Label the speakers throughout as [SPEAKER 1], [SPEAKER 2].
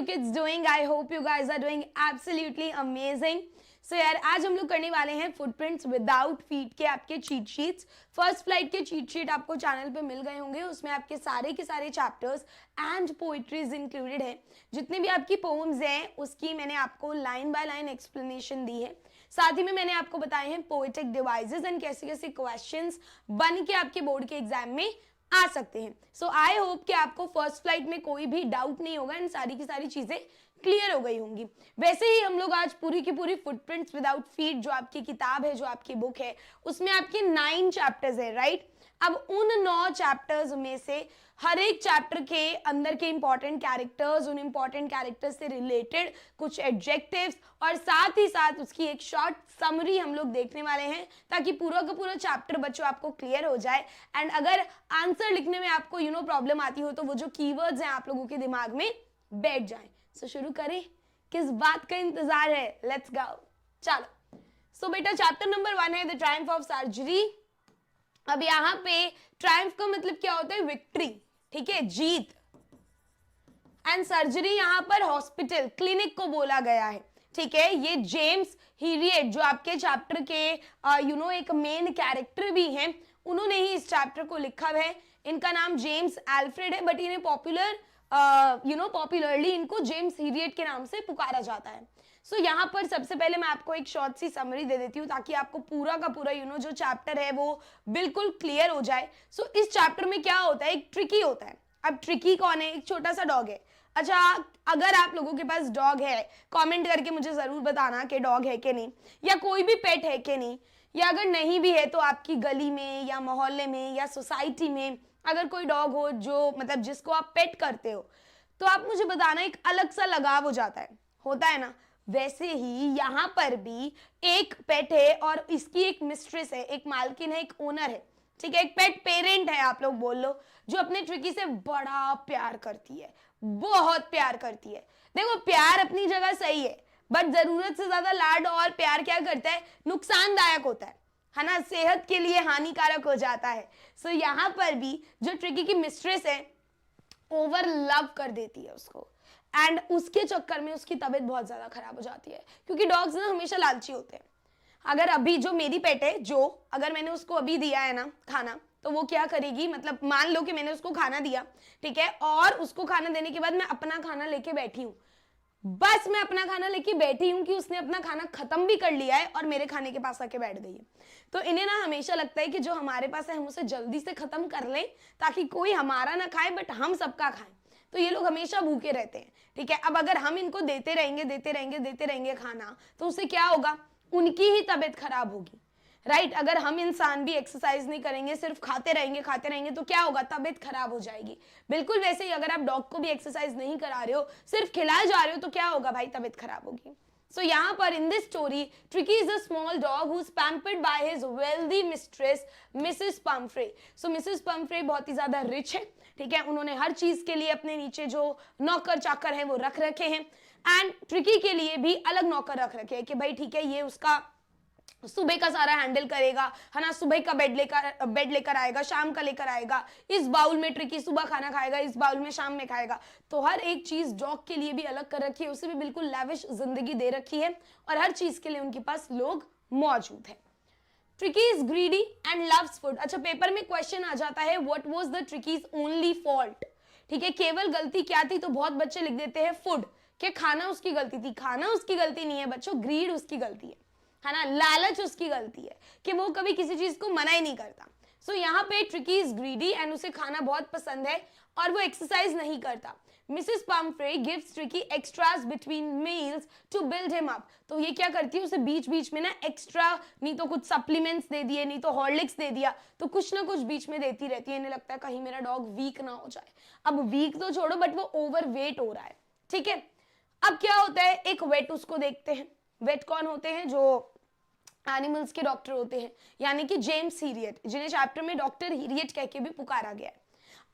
[SPEAKER 1] you kids doing? I hope you guys are doing absolutely amazing. So यार आज हम लोग करने वाले हैं फुटप्रिंट्स विदाउट फीट के आपके चीट शीट्स. फर्स्ट फ्लाइट के चीट शीट आपको चैनल पे मिल गए होंगे. उसमें आपके सारे के सारे चैप्टर्स एंड पोइट्रीज इंक्लूडेड है. जितने भी आपकी पोएम्स हैं उसकी मैंने आपको लाइन बाय लाइन एक्सप्लेनेशन दी है. साथ ही में मैंने आपको बताए हैं पोएटिक डिवाइसेस एंड कैसे कैसे क्वेश्चंस बन के आपके बोर्ड के एग्जाम में आ सकते हैं. सो आई होप कि आपको फर्स्ट फ्लाइट में कोई भी डाउट नहीं होगा एंड सारी की सारी चीजें क्लियर हो गई होंगी. वैसे ही हम लोग आज पूरी की पूरी फुटप्रिंट्स विदाउट फीट जो आपकी किताब है, जो आपकी बुक है, उसमें आपके 9 चैप्टर्स है, राइट. अब उन 9 चैप्टर्स में से हर एक चैप्टर के अंदर के इंपॉर्टेंट कैरेक्टर्स, उन इंपॉर्टेंट कैरेक्टर्स से रिलेटेड कुछ एडजेक्टिव्स और साथ ही साथ उसकी एक शॉर्ट समरी हम लोग देखने वाले हैं, ताकि पूरा का पूरा चैप्टर बच्चों आपको क्लियर हो जाए. एंड अगर आंसर लिखने में आपको प्रॉब्लम आती हो तो वो जो कीवर्ड्स हैं आप लोगों के दिमाग में बैठ जाएं. सो शुरू करें, किस बात का इंतजार है, लेट्स गो. चलो. सो बेटा चैप्टर नंबर 1 है द ट्रायम्फ ऑफ सर्जरी. अब यहाँ पे ट्रायम्फ का मतलब क्या होता है? विक्ट्री, ठीक है, जीत. एंड सर्जरी यहाँ पर हॉस्पिटल, क्लिनिक को बोला गया है, ठीक है. ये जेम्स हीरियट जो आपके चैप्टर के एक मेन कैरेक्टर भी हैं, उन्होंने ही इस चैप्टर को लिखा है. इनका नाम जेम्स एल्फ्रेड है, बट इन्हें पॉपुलरली इनको जेम्स हीरियट के नाम से पुकारा जाता है. सो यहाँ पर सबसे पहले मैं आपको एक शॉर्ट सी समरी दे देती हूँ ताकि आपको पूरा का पूरा जो चैप्टर है वो बिल्कुल क्लियर हो जाए. सो इस चैप्टर में क्या होता है? एक ट्रिकी होता है. अब ट्रिकी कौन है? एक छोटा सा डॉग है. अच्छा, अगर आप लोगों के पास डॉग है, कमेंट करके मुझे जरूर बताना कि डॉग है कि नहीं, या कोई भी पेट है कि नहीं, या अगर नहीं भी है तो आपकी गली में या मोहल्ले में या सोसाइटी में अगर कोई डॉग हो जो जिसको आप पेट करते हो, तो आप मुझे बताना. एक अलग सा लगाव हो जाता है, होता है ना. वैसे ही यहाँ पर भी एक पेट है और इसकी एक मिस्ट्रेस है, एक मालकिन है, एक ओनर है, ठीक है, एक पेट पेरेंट है आप लोग बोल लो, जो अपने ट्रिकी से बड़ा प्यार करती है, बहुत प्यार करती है. देखो प्यार अपनी जगह सही है, बट जरूरत से ज्यादा लाड और प्यार क्या करता है? नुकसानदायक होता है ना, सेहत के लिए हानिकारक हो जाता है. सो यहाँ पर भी जो ट्रिकी की मिस्ट्रेस है ओवर लव कर देती है उसको, एंड उसके चक्कर में उसकी तबीयत बहुत ज्यादा खराब हो जाती है, क्योंकि डॉग्स ना हमेशा लालची होते हैं. अगर अभी जो मेरी पेट है, जो अगर मैंने उसको अभी दिया है ना खाना, तो वो क्या करेगी, मान लो कि मैंने उसको खाना दिया, ठीक है, और उसको खाना देने के बाद मैं अपना खाना लेके बैठी हूँ. बस मैं अपना खाना लेके बैठी हूँ कि उसने अपना खाना खत्म भी कर लिया है और मेरे खाने के पास आके बैठ गई है. तो इन्हें ना हमेशा लगता है कि जो हमारे पास है हम उसे जल्दी से खत्म कर लें ताकि कोई हमारा ना खाए बट हम सबका खाएं. तो ये लोग हमेशा भूखे रहते हैं, ठीक है. अब अगर हम इनको देते रहेंगे खाना, तो उससे क्या होगा? उनकी ही तबीयत खराब होगी, राइट. अगर हम इंसान भी एक्सरसाइज नहीं करेंगे, सिर्फ खाते रहेंगे तो क्या होगा? तबीयत खराब हो जाएगी. बिल्कुल वैसे ही अगर आप डॉग को भी एक्सरसाइज नहीं करा रहे हो, सिर्फ खिलाए जा रहे हो, तो क्या होगा भाई? तबीयत खराब होगी. सो यहाँ पर in this story tricky is a small dog who is pampered by his wealthy mistress Mrs Pomfrey. So Mrs Pomfrey बहुत ही ज्यादा रिच है, ठीक है. उन्होंने हर चीज के लिए अपने नीचे जो नौकर चाकर हैं वो रख रखे हैं, एंड ट्रिकी के लिए भी अलग नौकर रख रखे हैं कि भाई ठीक है, ये उसका सुबह का सारा हैंडल करेगा, है ना. सुबह का बेड लेकर आएगा, शाम का लेकर आएगा. इस बाउल में ट्रिकी सुबह खाना खाएगा, इस बाउल में शाम में खाएगा. तो हर एक चीज डॉग के लिए भी अलग कर रखी है, उसे भी बिल्कुल लैविश जिंदगी दे रखी है, और हर चीज के लिए उनके पास लोग मौजूद है. Tricky is greedy and loves food. अच्छा, पेपर में क्वेश्चन आ जाता है what was the ट्रिकीज only fault, ठीक है, केवल गलती क्या थी? तो बहुत बच्चे लिख देते हैं फूड, कि खाना उसकी गलती थी. खाना उसकी गलती नहीं है बच्चों, ग्रीड उसकी गलती है ना, लालच उसकी गलती है कि वो कभी किसी चीज को मना ही नहीं करता. सो यहाँ पे ट्रिकी इज ग्रीडी एंड उसे खाना बहुत पसंद है और वो एक्सरसाइज नहीं करता. Mrs Pumphrey gives Tricki extras between meals to build him up. तो ये क्या करती है? उसे बीच बीच में ना एक्स्ट्रा, नहीं तो कुछ सप्लीमेंट्स दे दिए, नहीं तो हॉर्लिक्स दे दिया, तो कुछ ना कुछ बीच में देती रहती है. इन्हें लगता है कहीं मेरा डॉग वीक ना हो जाए. अब वीक तो छोड़ो, बट वो ओवर वेट हो रहा है, ठीक है. अब क्या होता है? एक वेट उसको देखते हैं. वेट कौन होते हैं? जो एनिमल्स के डॉक्टर होते हैं, यानी कि जेम्स हीरियट, जिन्हें चैप्टर में डॉक्टर हीरियट कह के भी पुकारा गया है.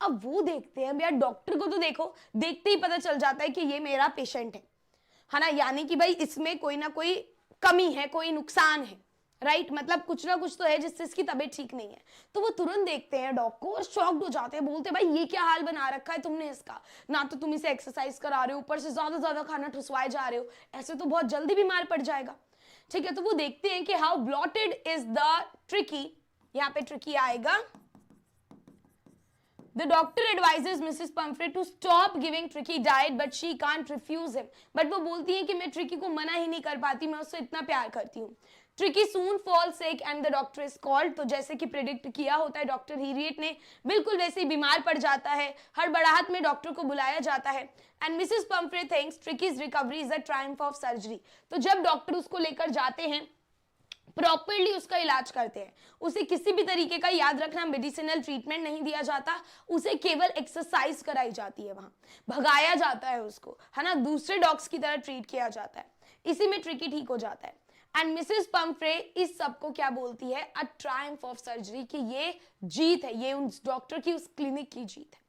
[SPEAKER 1] अब वो देखते हैं, यार डॉक्टर को तो देखो, देखते ही पता चल जाता है कि ये मेरा पेशेंट है ना, यानी कि भाई इसमें कोई ना कोई कमी है, कोई नुकसान है राइट मतलब कुछ ना कुछ तो है जिससे इसकी तबीयत ठीक नहीं है। तो वो तुरंत देखते हैं डॉग को और शॉक्ड हो जाते हैं, बोलते हैं भाई ये क्या हाल बना रखा है तुमने इसका, ना तो तुम इसे एक्सरसाइज करा रहे हो, ऊपर से ज्यादा खाना ठुसवाए जा रहे हो, ऐसे तो बहुत जल्दी बीमार पड़ जाएगा। ठीक है, तो वो देखते हैं कि how blotted is the tricky, यहाँ पे ट्रिकी आएगा। The doctor advises Mrs. Pumphrey to stop giving Tricky diet, but she can't refuse him. But वो बोलती है कि मैं ट्रिकी को मना ही नहीं कर पाती, मैं उससे इतना प्यार करती हूँ। Tricky soon falls sick and the doctor is called. तो जैसे कि प्रिडिक्ट किया होता है डॉक्टर हीरियट ने, बिल्कुल वैसे ही बीमार पड़ जाता है, हड़बड़ाहट में डॉक्टर को बुलाया जाता है। And Mrs Pomfrey thinks ट्रिकीज recovery is a Triumph of surgery. तो जब डॉक्टर उसको लेकर जाते हैं, प्रॉपरली उसका इलाज करते हैं, उसे किसी भी तरीके का, याद रखना, मेडिसिनल ट्रीटमेंट नहीं दिया जाता, उसे केवल एक्सरसाइज कराई जाती है, वहां भगाया जाता है उसको, है ना, दूसरे डॉग्स की तरह ट्रीट किया जाता है। इसी में ट्रिकी ठीक हो जाता है। एंड मिसेस पंफ्रे इस सबको क्या बोलती है, अ ट्रायम्फ ऑफ सर्जरी, कि ये जीत है, ये उस डॉक्टर की, उस क्लिनिक की जीत है।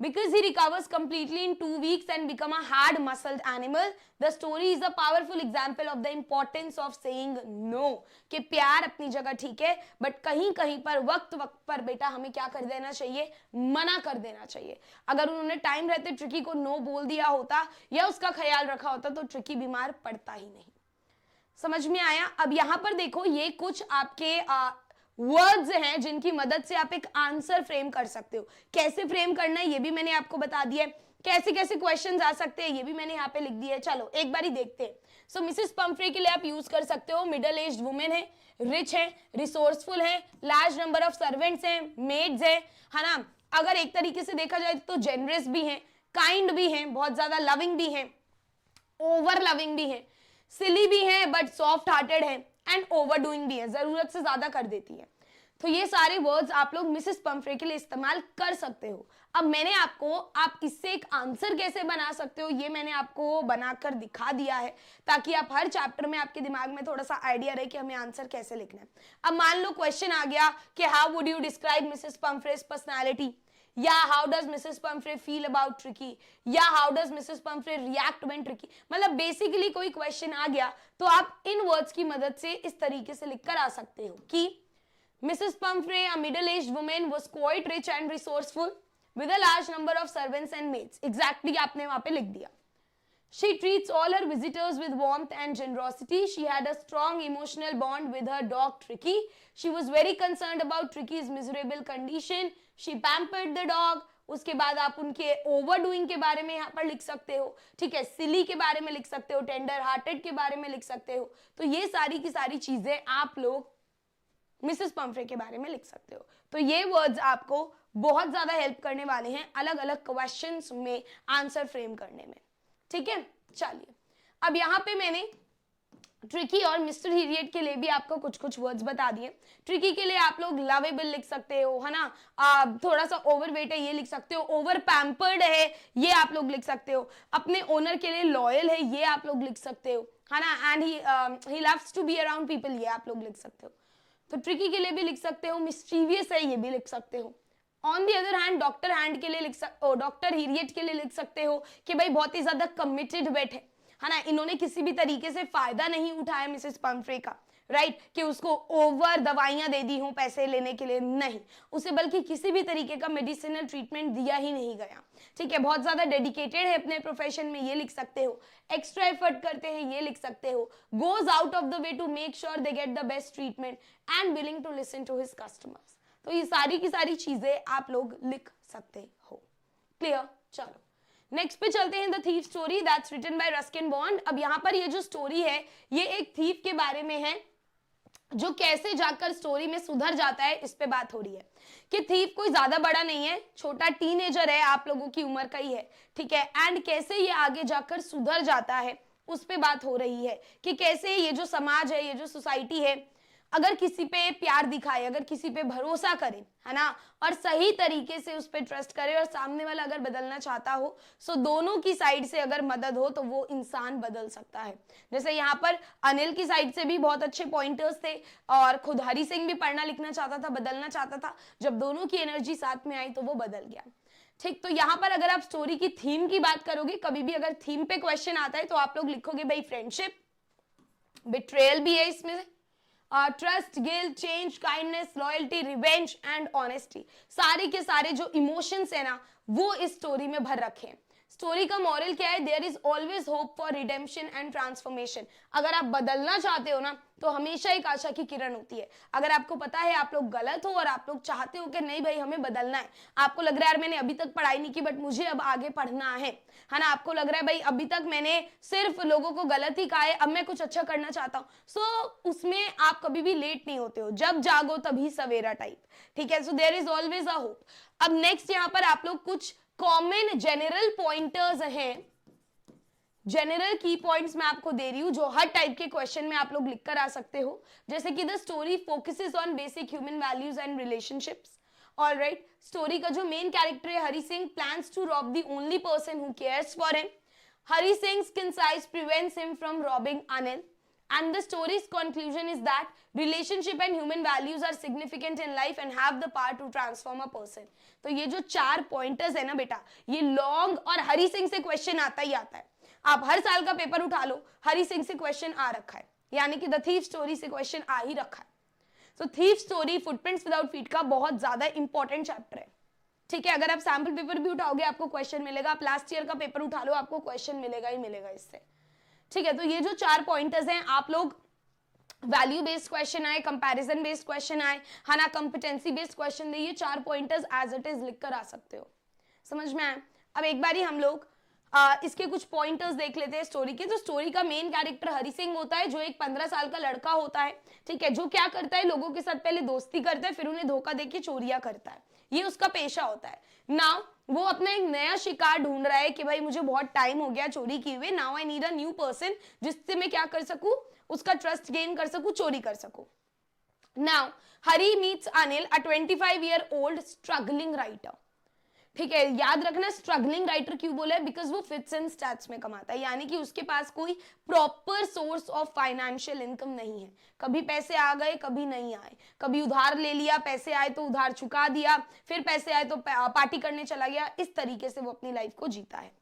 [SPEAKER 1] Because he recovers completely in 2 weeks and become a hard-muscled animal, the story is a powerful example of the importance of saying no. कि प्यार अपनी जगह ठीक है, बट कहीं कहीं पर वक्त पर बेटा हमें क्या कर देना चाहिए, मना कर देना चाहिए। अगर उन्होंने टाइम रहते ट्रिकी को नो बोल दिया होता या उसका ख्याल रखा होता तो ट्रिकी बीमार पड़ता ही नहीं। समझ में आया? अब यहां पर देखो, ये कुछ आपके वर्ड्स हैं जिनकी मदद से आप एक आंसर फ्रेम कर सकते हो। कैसे फ्रेम करना है ये भी मैंने आपको बता दिया है, कैसे कैसे क्वेश्चंस आ सकते हैं ये भी मैंने यहाँ पे लिख दिया है। चलो एक बारी देखते हैं। सो मिसेस पंफ्रे के लिए आप यूज कर सकते हो, मिडिल एज्ड वुमेन है, रिच है, रिसोर्सफुल है, लार्ज नंबर ऑफ सर्वेंट्स हैं, मेड्स है ना। अगर एक तरीके से देखा जाए तो जेनरस भी है, काइंड भी है, बहुत ज्यादा लविंग भी है, ओवर लविंग भी है, सिली भी है बट सॉफ्ट हार्टेड है, एंड ओवरडूइंग भी है, जरूरत से ज्यादा कर देती है। तो ये सारे वर्ड्स आप लोग मिसेस पंफ्रे के लिए इस्तेमाल कर सकते हो। अब मैंने आपको, आप इससे एक आंसर कैसे बना सकते हो ये मैंने आपको बनाकर दिखा दिया है, ताकि आप हर चैप्टर में आपके दिमाग में थोड़ा सा आइडिया रहे कि हमें आंसर कैसे लिखना है। अब मान लो क्वेश्चन आ गया कि how would you describe Mrs Pumphrey's personality, या how does Mrs Pumphrey feel about Tricki, या how does Mrs Pumphrey react when Tricki. मतलब बेसिकली कोई क्वेश्चन आ गया तो आप इन वर्ड्स की मदद से इस तरीके से लिखकर आ सकते हो कि Mrs. Pumphrey, a middle-aged woman, was quite rich and resourceful, with a large number of servants and maids. Exactly आपने वहाँ पे लिख दिया। She treats all her visitors with warmth and generosity. She had a strong emotional bond with her dog Tricky. She was very concerned about Tricky's miserable condition. She pampered the dog. उसके बाद आप उनके ओवरडूइंग के बारे में यहाँ पर लिख सकते हो, ठीक है, सिली के बारे में लिख सकते हो, टेंडर हार्टेड के बारे में लिख सकते हो। तो ये सारी की सारी चीजें आप लोग मिसेस पंफ्रे के बारे में लिख सकते हो। तो ये वर्ड्स आपको बहुत ज्यादा हेल्प करने वाले हैं अलग अलग क्वेश्चंस में आंसर फ्रेम करने में, ठीक है। चलिए अब यहाँ पे मैंने ट्रिकी और मिस्टर हीरियट के लिए भी आपको कुछ कुछ वर्ड्स बता दिए। ट्रिकी के लिए आप लोग लवेबल लिख सकते हो, है ना, थोड़ा सा ओवरवेट है ये लिख सकते हो, ओवर पैम्पर्ड है ये आप लोग लिख सकते हो, अपने ओनर के लिए लॉयल है ये आप लोग लिख सकते हो, है ना, and he loves to be around people ये आप लोग लिख सकते हो। तो ट्रिकी के लिए भी लिख सकते हो, मिस्टीवियस है ये भी लिख सकते हो। On the other hand doctor hand के लिए लिख सकते हो, डॉक्टर हीरियट के लिए लिख सकते हो कि भाई बहुत ही ज्यादा कमिटेड वेट है ना, इन्होंने किसी भी तरीके से फायदा नहीं उठाया मिसेस पंफ्रे का, राइट, कि उसको ओवर दवाइयां दे दी हूं पैसे लेने के लिए, नहीं, उसे बल्कि किसी भी तरीके का मेडिसिनल ट्रीटमेंट दिया ही नहीं गया, ठीक है, बहुत ज्यादा डेडिकेटेड है अपने प्रोफेशन में ये लिख सकते हो, एक्स्ट्रा एफर्ट करते हैं ये लिख सकते हो, goes out of the way to make sure they get the best treatment and willing to listen to his customers. तो ये सारी की सारी चीजें आप लोग लिख सकते हो। क्लियर? चलो नेक्स्ट पे चलते हैं, the thief story that's written by Ruskin Bond. अब यहाँ पर ये जो स्टोरी है ये एक थीफ के बारे में है जो कैसे जाकर स्टोरी में सुधर जाता है, इस पे बात हो रही है कि थीफ कोई ज्यादा बड़ा नहीं है, छोटा टीनेजर है, आप लोगों की उम्र का ही है, ठीक है, एंड कैसे ये आगे जाकर सुधर जाता है उस पे बात हो रही है कि कैसे ये जो समाज है, ये जो सोसाइटी है, अगर किसी पे प्यार दिखाए, अगर किसी पे भरोसा करे, है ना, और सही तरीके से उस पे ट्रस्ट करे और सामने वाला अगर बदलना चाहता हो, सो दोनों की साइड से अगर मदद हो तो वो इंसान बदल सकता है। जैसे यहाँ पर अनिल की साइड से भी बहुत अच्छे पॉइंटर्स थे और खुद हरी सिंह भी पढ़ना लिखना चाहता था, बदलना चाहता था, जब दोनों की एनर्जी साथ में आई तो वो बदल गया, ठीक। तो यहाँ पर अगर आप स्टोरी की थीम की बात करोगे, कभी भी अगर थीम पे क्वेश्चन आता है तो आप लोग लिखोगे भाई फ्रेंडशिप, बिट्रेयल भी है इसमें, trust, guilt, change, kindness, loyalty, revenge and honesty, सारे के सारे जो इमोशंस है ना वो इस स्टोरी में भर रखे हैं। स्टोरी का मॉरल क्या है? There is always hope for redemption and transformation. अगर आप बदलना चाहते हो ना तो हमेशा एक आशा की किरण होती है। अगर आपको पता है आप लोग गलत हो और आप लोग चाहते हो कि नहीं भाई हमें बदलना है, आपको लग रहा है यार मैंने अभी तक पढ़ाई नहीं की बट मुझे अब आगे पढ़ना है ना, आपको लग रहा है भाई अभी तक मैंने सिर्फ लोगों को गलत ही कहा है, अब मैं कुछ अच्छा करना चाहता हूँ, सो उसमें आप कभी भी लेट नहीं होते हो, जब जागो तभी सवेरा टाइप, ठीक है। So there is always a hope. अब नेक्स्ट यहाँ पर आप लोग कुछ कॉमन जनरल पॉइंटर्स हैं, जनरल की पॉइंट्स मैं आपको दे रही हूं जो हर टाइप के क्वेश्चन में आप लोग लिख कर आ सकते हो। जैसे कि the story focuses on basic human values and relationships. Alright, story का जो मेन कैरेक्टर है Hari Singh plans to rob the only person who cares for him. Hari Singh's concise prevents him from robbing Anil. And the story's conclusion is that relationship and human values are significant in life and have the power to transform a person. तो ये जो 4 pointers है ना बेटा, ये long और हरी सिंह से question आता ही आता है। आप हर साल का पेपर उठा लो, हरी सिंह से क्वेश्चन आ रखा है, यानी कि द थीफ स्टोरी से क्वेश्चन आ ही रखा है। So thief story footprints without feet का बहुत ज्यादा इंपॉर्टेंट चैप्टर है, ठीक है। अगर आप सैंपल पेपर भी उठाओगे आपको क्वेश्चन मिलेगा, आप लास्ट ईयर का पेपर उठा लो आपको क्वेश्चन मिलेगा ही मिलेगा इससे, ठीक है। तो ये जो 4 पॉइंटर्स हैं, आप लोग वैल्यू बेस्ड क्वेश्चन आए, कंपैरिजन बेस्ड क्वेश्चन आए, है ना, कंपिटेंसी बेस्ड क्वेश्चन दे, ये 4 पॉइंटर्स एज इट इज लिख कर आ सकते हो। समझ में आया? अब एक बारी हम लोग इसके कुछ पॉइंटर्स देख लेते हैं स्टोरी के। तो स्टोरी का मेन कैरेक्टर हरी सिंह होता है जो एक 15 साल का लड़का होता है, ठीक है, जो क्या करता है लोगों के साथ पहले दोस्ती करता है, फिर उन्हें धोखा देके चोरियां करता है, ये उसका पेशा होता है। नाउ वो अपना एक नया शिकार ढूंढ रहा है कि भाई मुझे बहुत टाइम हो गया चोरी किए हुए, now I need a new person जिससे मैं क्या कर सकूं, उसका ट्रस्ट गेन कर सकूं, चोरी कर सकूं। नाउ हरी मीट्स अनिल, अ 25-year-old स्ट्रगलिंग राइटर, ठीक है। याद रखना स्ट्रगलिंग राइटर क्यों बोला है, बिकॉज वो फिट्स एंड स्टैट्स में कमाता है, यानी कि उसके पास कोई proper source of financial income नहीं है। कभी पैसे आ गए कभी नहीं आए, कभी उधार ले लिया, पैसे आए तो उधार चुका दिया, फिर पैसे आए तो पार्टी करने चला गया, इस तरीके से वो अपनी लाइफ को जीता है।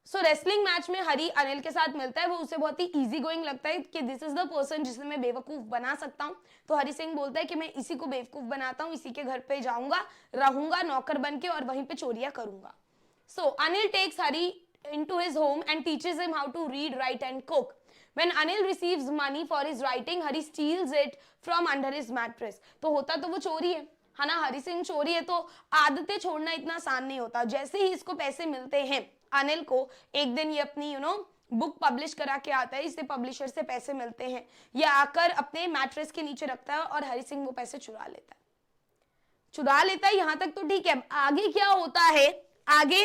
[SPEAKER 1] सो रेसलिंग मैच में हरी अनिल के साथ मिलता है, वो उसे बहुत ही इजी गोइंग लगता है कि दिस इज द पर्सन जिसे मैं बेवकूफ बना सकता हूँ। तो हरी सिंह बोलता है कि मैं इसी को बेवकूफ बनाता हूँ, इसी के घर पे जाऊंगा, रहूंगा नौकर बन के और वहीं पे चोरियां करूंगा। सो Anil takes Hari into his home and teaches him how to read, write and cook. When Anil receives money for his writing, Hari steals it from under his mattress. तो होता तो वो चोरी है ना, हरी सिंह चोरी है, तो आदतें छोड़ना इतना आसान नहीं होता। जैसे ही इसको पैसे मिलते हैं अनिल को, एक दिन ये अपनी बुक पब्लिश करा के आता है, इसे पब्लिशर से पैसे मिलते हैं, ये आकर अपने मैट्रेस के नीचे रखता है और हरी सिंह वो पैसे चुरा लेता है। यहां तक तो ठीक है। आगे क्या होता है, आगे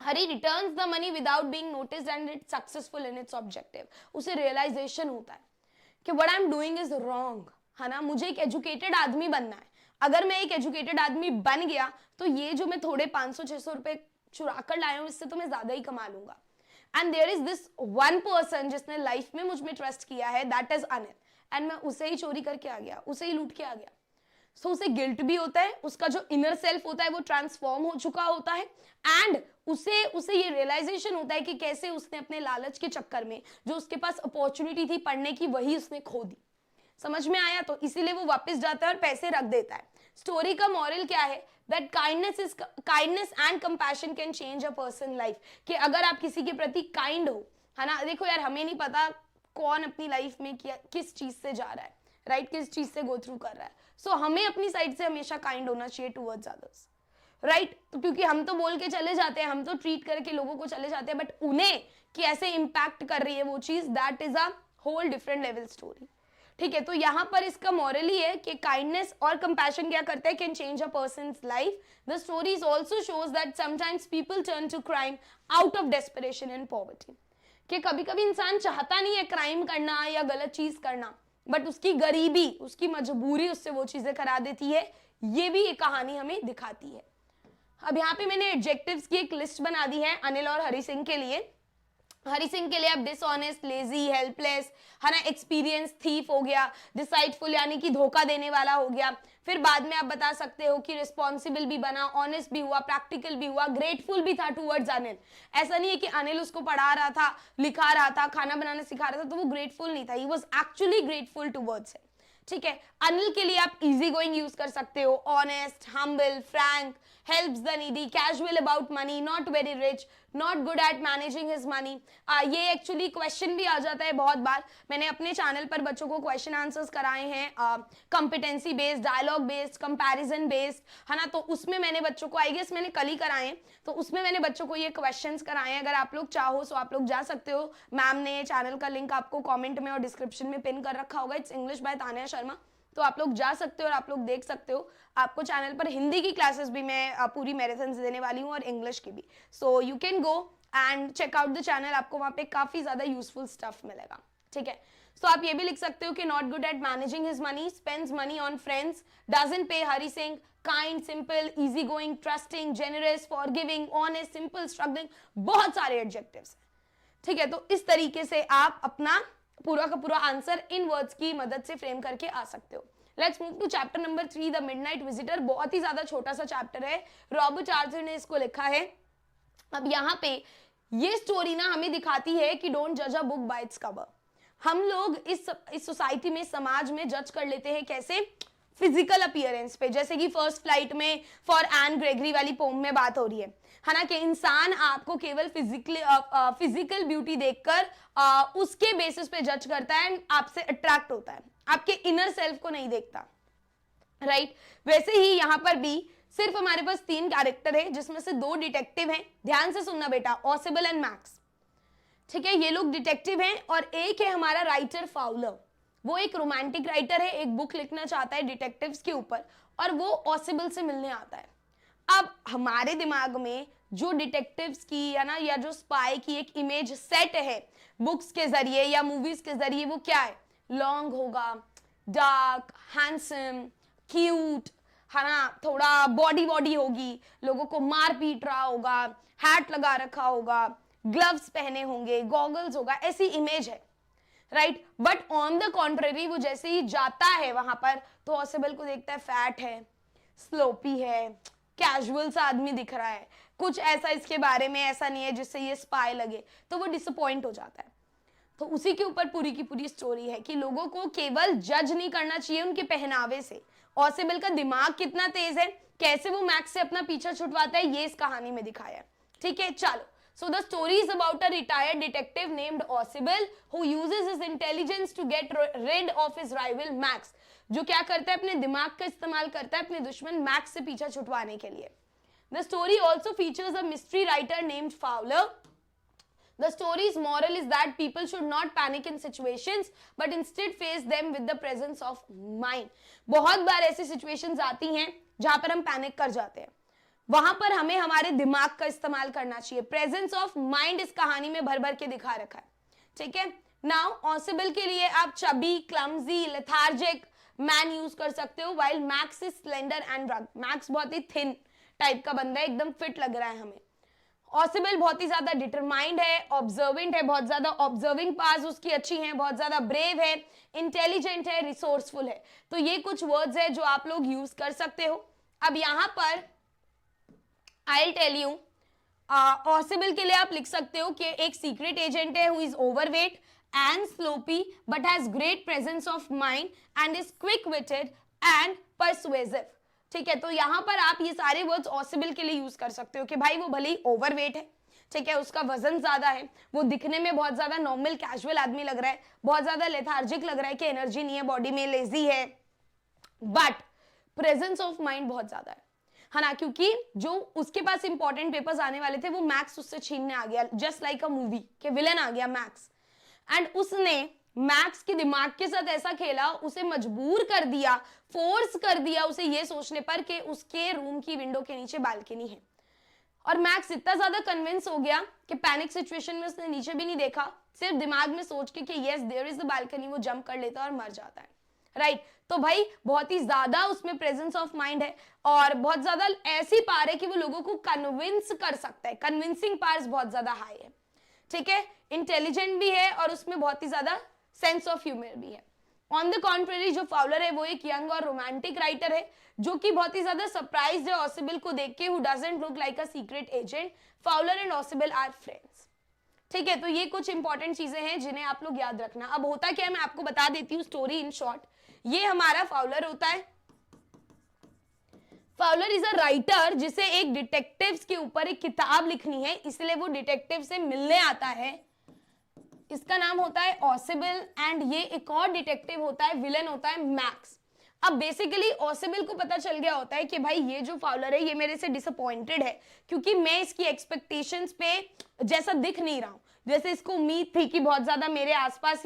[SPEAKER 1] Hari returns the money without being noticed and it's successful in its objective. उसे रियलाइजेशन होता है कि what I am doing is wrong, है ना, मुझे एक एजुकेटेड आदमी बनना है। अगर मैं एक एजुकेटेड आदमी बन गया तो ये जो मैं थोड़े 500-600 रुपए चुरा कर लाया हूं इससे तो मैं ज्यादा ही कमा लूंगा। And there is this one person जिसने लाइफ में मुझ में ट्रस्ट किया है, दैट इज अनिल, एंड मैं उसे ही चोरी करके आ गया, उसे ही लूट के आ गया। सो उसे गिल्ट भी होता है, उसका जो इनर सेल्फ होता है वो ट्रांसफॉर्म हो चुका होता है, एंड उसे ये रियलाइजेशन होता है कि कैसे उसने अपने लालच के चक्कर में जो उसके पास अपॉर्चुनिटी थी पढ़ने की वही उसने खो दी। समझ में आया? तो इसीलिए वो वापस जाता है और पैसे रख देता है। स्टोरी का मॉरल क्या है, that kindness and compassion can change a person life. कि अगर आप किसी के प्रति काइंड हो, है ना, देखो यार हमें नहीं पता कौन अपनी लाइफ में किस चीज से जा रहा है, राइट, किस चीज से गो थ्रू कर रहा है। सो हमें अपनी साइड से हमेशा काइंड होना चाहिए टुवर्ड्स अदर्स, राइट। तो क्योंकि हम तो बोल के चले जाते हैं, हम तो ट्रीट करके लोगों को चले जाते हैं, बट उन्हें कैसे इंपैक्ट कर रही है वो चीज, that is a whole different level story, ठीक है। तो यहाँ पर इसका मॉरल ही है कि काइंडनेस और कंपैशन क्या करता है, can change a person's life. The stories also shows that sometimes people turn to crime out of desperation and poverty. कि कभी कभी इंसान चाहता नहीं है क्राइम करना या गलत चीज करना, बट उसकी गरीबी, उसकी मजबूरी उससे वो चीजें करा देती है। ये भी एक कहानी हमें दिखाती है। अब यहाँ पे मैंने एडजेक्टिव्स की एक लिस्ट बना दी है अनिल और हरी सिंह के लिए। हरी सिंह के लिए आप डिसऑनेस्ट, लेजी, हेल्पलेस, है ना, एक्सपीरियंस, थीफ हो गया, डिसाइडफुल यानी कि धोखा देने वाला हो गया। फिर बाद में आप बता सकते हो कि रिस्पॉन्सिबल भी बना, ऑनेस्ट भी हुआ, प्रैक्टिकल भी हुआ, ग्रेटफुल भी था टूवर्ड्स अनिल। ऐसा नहीं है कि अनिल उसको पढ़ा रहा था, लिखा रहा था, खाना बनाना सिखा रहा था तो वो ग्रेटफुल नहीं था, he was actually grateful towards him. ठीक है। अनिल के लिए आप इजी गोइंग यूज कर सकते हो, honest, humble, Frank, helps the needy, casual about money, not very rich, not good at managing his money. ये एक्चुअली क्वेश्चन भी आ जाता है बहुत बार। मैंने अपने चैनल पर बच्चों को क्वेश्चन आंसर्स कराए हैं, competency based, dialogue based, comparison based, है ना। तो उसमें मैंने बच्चों को, आई गेस मैंने कल ही कराए हैं, तो उसमें मैंने बच्चों को ये क्वेश्चंस कराए हैं। अगर आप लोग चाहो तो आप लोग जा सकते हो, मैम ने चैनल का लिंक आपको कमेंट में और डिस्क्रिप्शन में पिन कर रखा होगा। It's English by Tania Sharma, तो आप लोग जा सकते हो और आप लोग देख सकते हो। आपको चैनल पर हिंदी की क्लासेस भी मैं पूरी मैराथन देने वाली हूँ और इंग्लिश की भी, so you can go and check out the channel. आपको वहाँ पे काफी ज्यादा यूजफुल स्टफ मिलेगा, ठीक है। सो आप ये भी लिख सकते हो कि not good at managing his money, spends money on friends, doesn't pay Hari Singh, kind, simple, easy going, trusting, generous, forgiving, honest, simple, struggling, बहुत सारे एडजेक्टिव्स हैं, ठीक है। तो इस तरीके से आप अपना पूरा का पूरा आंसर इन वर्ड्स की मदद से फ्रेम करके आ सकते हो। Let's move to chapter number 3, the midnight visitor. बहुत ही ज्यादा छोटा सा चैप्टर है, रॉबर्ट आर्थर ने इसको लिखा है। अब यहाँ पे ये स्टोरी ना हमें दिखाती है कि डोंट जज a book by its cover. हम लोग इस सोसाइटी में, समाज में जज कर लेते हैं कैसे, फिजिकल अपीयरेंस पे। जैसे कि फर्स्ट फ्लाइट में फॉर एन ग्रेगरी वाली पोम में बात हो रही है ना, कि इंसान आपको केवल फिजिकल ब्यूटी देखकर उसके बेसिस पे जज करता है एंड आपसे अट्रैक्ट होता है, आपके इनर सेल्फ को नहीं देखता, राइट। वैसे ही यहाँ पर भी सिर्फ हमारे पास 3 कैरेक्टर है, जिसमें से 2 डिटेक्टिव हैं। ध्यान से सुनना बेटा, ऑसिबल एंड मैक्स, ठीक है। ये लोग डिटेक्टिव हैं और एक है हमारा राइटर फाउलर। वो एक रोमांटिक राइटर है, एक बुक लिखना चाहता है डिटेक्टिव्स के ऊपर, और वो ऑसिबल से मिलने आता है। अब हमारे दिमाग में जो डिटेक्टिव्स की या ना, या जो स्पाई की एक इमेज सेट है बुक्स के जरिए या मूवीज के जरिए, वो क्या है, लॉन्ग होगा, डार्क, हैंडसम, क्यूट, है ना, थोड़ा बॉडी होगी, लोगों को मार पीट रहा होगा, हैट लगा रखा होगा, ग्लव्स पहने होंगे, गॉगल्स होगा, ऐसी इमेज है, right. But on the contrary वो जैसे ही जाता है वहां पर, तो ऑसिबल को देखता है फैट है, स्लोपी है, कैजुअल सा आदमी दिख रहा है, कुछ ऐसा इसके बारे में ऐसा नहीं है जिससे ये स्पाई लगे, तो वो डिसअपॉइंट हो जाता है। तो उसी के ऊपर पूरी की पूरी स्टोरी है कि लोगों को केवल जज नहीं करना चाहिए उनके पहनावे से। ऑसिबल का दिमाग कितना तेज है, कैसे वो मैक्स से अपना पीछा छुटवाता है, ये इस कहानी में दिखाया है, ठीक है। चलो, so the story is about a retired detective named Ausable who uses his intelligence to get rid of his rival Max, जो क्या करता है, अपने दिमाग का इस्तेमाल करता है अपने दुश्मन मैक्स से पीछा छुटवाने के लिए। The story also features a mystery writer named Fowler. The story's moral is that people should not panic in situations, but instead face them with the presence of mind. बहुत बार ऐसी situations आती हैं जहां पर हम पैनिक कर जाते हैं, वहां पर हमें हमारे दिमाग का इस्तेमाल करना चाहिए। प्रेजेंस ऑफ माइंड इस कहानी में भर भर के दिखा रखा है, ठीक है। नाउ ऑसिबल के लिए आप chubby, clumsy, lethargic man use कर सकते हो, while max is slender and रग। मैक्स बहुत ही थिन टाइप का बंदा है, एकदम फिट लग रहा है हमें। ऑसिबल बहुत ही ज्यादा डिटरमाइंड है, ऑब्जर्वेंट है, बहुत ज्यादा ऑब्जर्विंग पावर्स उसकी अच्छी हैं, बहुत ज्यादा ब्रेव है, इंटेलिजेंट है, रिसोर्सफुल है। तो ये कुछ वर्ड्स है जो आप लोग यूज कर सकते हो। अब यहां पर I'll tell you, ऑसिबल के लिए आप लिख सकते हो कि एक सीक्रेट एजेंट है who is overweight and sloppy but has great presence of mind and is quick-witted and persuasive, ठीक है। तो यहाँ पर आप ये सारे वर्ड्स ऑसिबल के लिए यूज कर सकते हो कि भाई वो भले ही ओवरवेट है, ठीक है, उसका वजन ज्यादा है, वो दिखने में बहुत ज्यादा नॉर्मल कैजुअल आदमी लग रहा है, बहुत ज्यादा लेथार्जिक लग रहा है कि एनर्जी नहीं है बॉडी में, लेजी है, बट प्रेजेंस ऑफ माइंड बहुत ज्यादा है ना, क्योंकि जो उसके पास इंपॉर्टेंट पेपर्स आने वाले थे वो मैक्स उससे छीनने आ गया, जस्ट लाइक अ मूवी के विलन आ गया मैक्स, एंड उसने मैक्स के दिमाग के साथ ऐसा खेला, उसे मजबूर कर दिया, फोर्स कर दिया उसे ये सोचने पर कि उसके रूम की विंडो के नीचे बालकनी है। और मैक्स इतना ज्यादा कन्विंस हो गया कि पैनिक सिचुएशन में उसने नीचे भी नहीं देखा, सिर्फ दिमाग में सोच के कि yes there is the balcony, वो जंप कर लेता है और मर जाता है, राइट। तो भाई बहुत ही ज्यादा उसमें प्रेजेंस ऑफ माइंड है और बहुत ज्यादा ऐसी पावर है कि वो लोगों को कन्विंस कर सकता है, कन्विंसिंग पावर्स बहुत ज्यादा हाई है, ठीक है। इंटेलिजेंट भी है और उसमें बहुत ही ज्यादा सेंस ऑफ ह्यूमर भी है। ऑन द कॉन्ट्ररी जो फाउलर है वो एक यंग और रोमांटिक राइटर है जो कि बहुत ही ज्यादा सरप्राइज्ड है ऑसिबल को देख के, who doesn't look like a secret agent. Fowler and Ausable are friends, ठीक है। तो ये कुछ इंपॉर्टेंट चीजें हैं जिन्हें आप लोग याद रखना। अब होता क्या है मैं आपको बता देती हूँ स्टोरी इन शॉर्ट, ये हमारा फाउलर होता है। फाउलर इज अ राइटर जिसे एक डिटेक्टिव्स के ऊपर एक किताब लिखनी है, इसलिए वो डिटेक्टिव से मिलने आता है। इसका नाम होता है ऑसिबल, एंड ये एक और डिटेक्टिव होता है, विलन होता है मैक्स। अब बेसिकली ऑसिबल को पता चल गया होता है कि भाई ये जो फाउलर है ये मेरे से डिसअपॉइंटेड है, क्योंकि मैं इसकी एक्सपेक्टेशंस पे जैसा दिख नहीं रहा हूं, जैसे इसको उम्मीद थी कि बहुत ज्यादा मेरे आसपास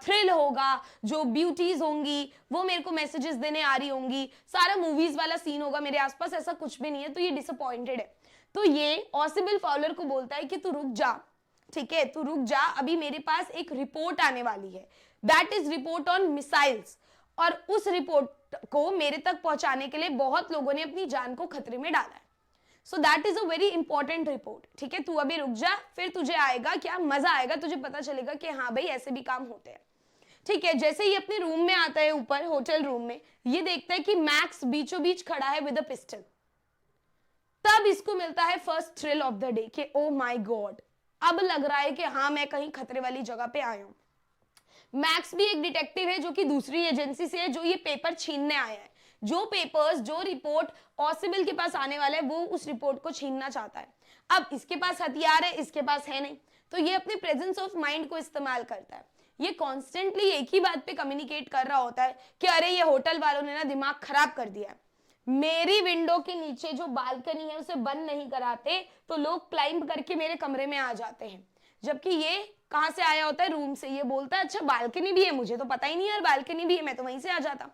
[SPEAKER 1] थ्रिल होगा, जो ब्यूटीज होंगी वो मेरे को मैसेजेस देने आ रही होंगी, सारा मूवीज वाला सीन होगा मेरे आसपास, ऐसा कुछ भी नहीं है, तो ये डिसअपॉइंटेड है। तो ये ऑसिबल फाउलर को बोलता है कि तू रुक जा, ठीक है, तू रुक जा, अभी मेरे पास एक रिपोर्ट आने वाली है, that is report on missiles, और उस रिपोर्ट को मेरे तक पहुंचाने के लिए बहुत लोगों ने अपनी जान को खतरे में डाला है। So that is a very important report, ठीक है, तू अभी रुक जा, फिर तुझे आएगा क्या मजा आएगा, तुझे पता चलेगा कि हाँ भाई ऐसे भी काम होते हैं, ठीक है। जैसे ही अपने रूम में आता है, ऊपर होटल रूम में, ये देखता है कि मैक्स बीचों बीच खड़ा है विद अ पिस्टल। तब इसको मिलता है first thrill of the day कि ओ माय गॉड, अब लग रहा है कि हाँ मैं कहीं खतरे वाली जगह पे आया हूं। मैक्स भी एक डिटेक्टिव है जो कि दूसरी एजेंसी से है, जो ये पेपर छीनने आया है। जो पेपर्स, जो रिपोर्ट ऑसिबल के पास आने वाला है, वो उस रिपोर्ट को छीनना चाहता है। अब इसके पास हथियार है, इसके पास है नहीं, तो ये अपने प्रेजेंस ऑफ माइंड को इस्तेमाल करता है। ये कॉन्स्टेंटली एक ही बात पे कम्युनिकेट कर रहा होता है कि अरे ये होटल वालों ने ना दिमाग खराब कर दिया है, मेरी विंडो के नीचे जो बालकनी है उसे बंद नहीं कराते तो लोग क्लाइंब करके मेरे कमरे में आ जाते हैं। जबकि ये कहां से आया होता है, रूम से। ये बोलता है अच्छा बालकनी भी है, मुझे तो पता ही नहीं यार बालकनी भी है, मैं तो वहीं से आ जाता।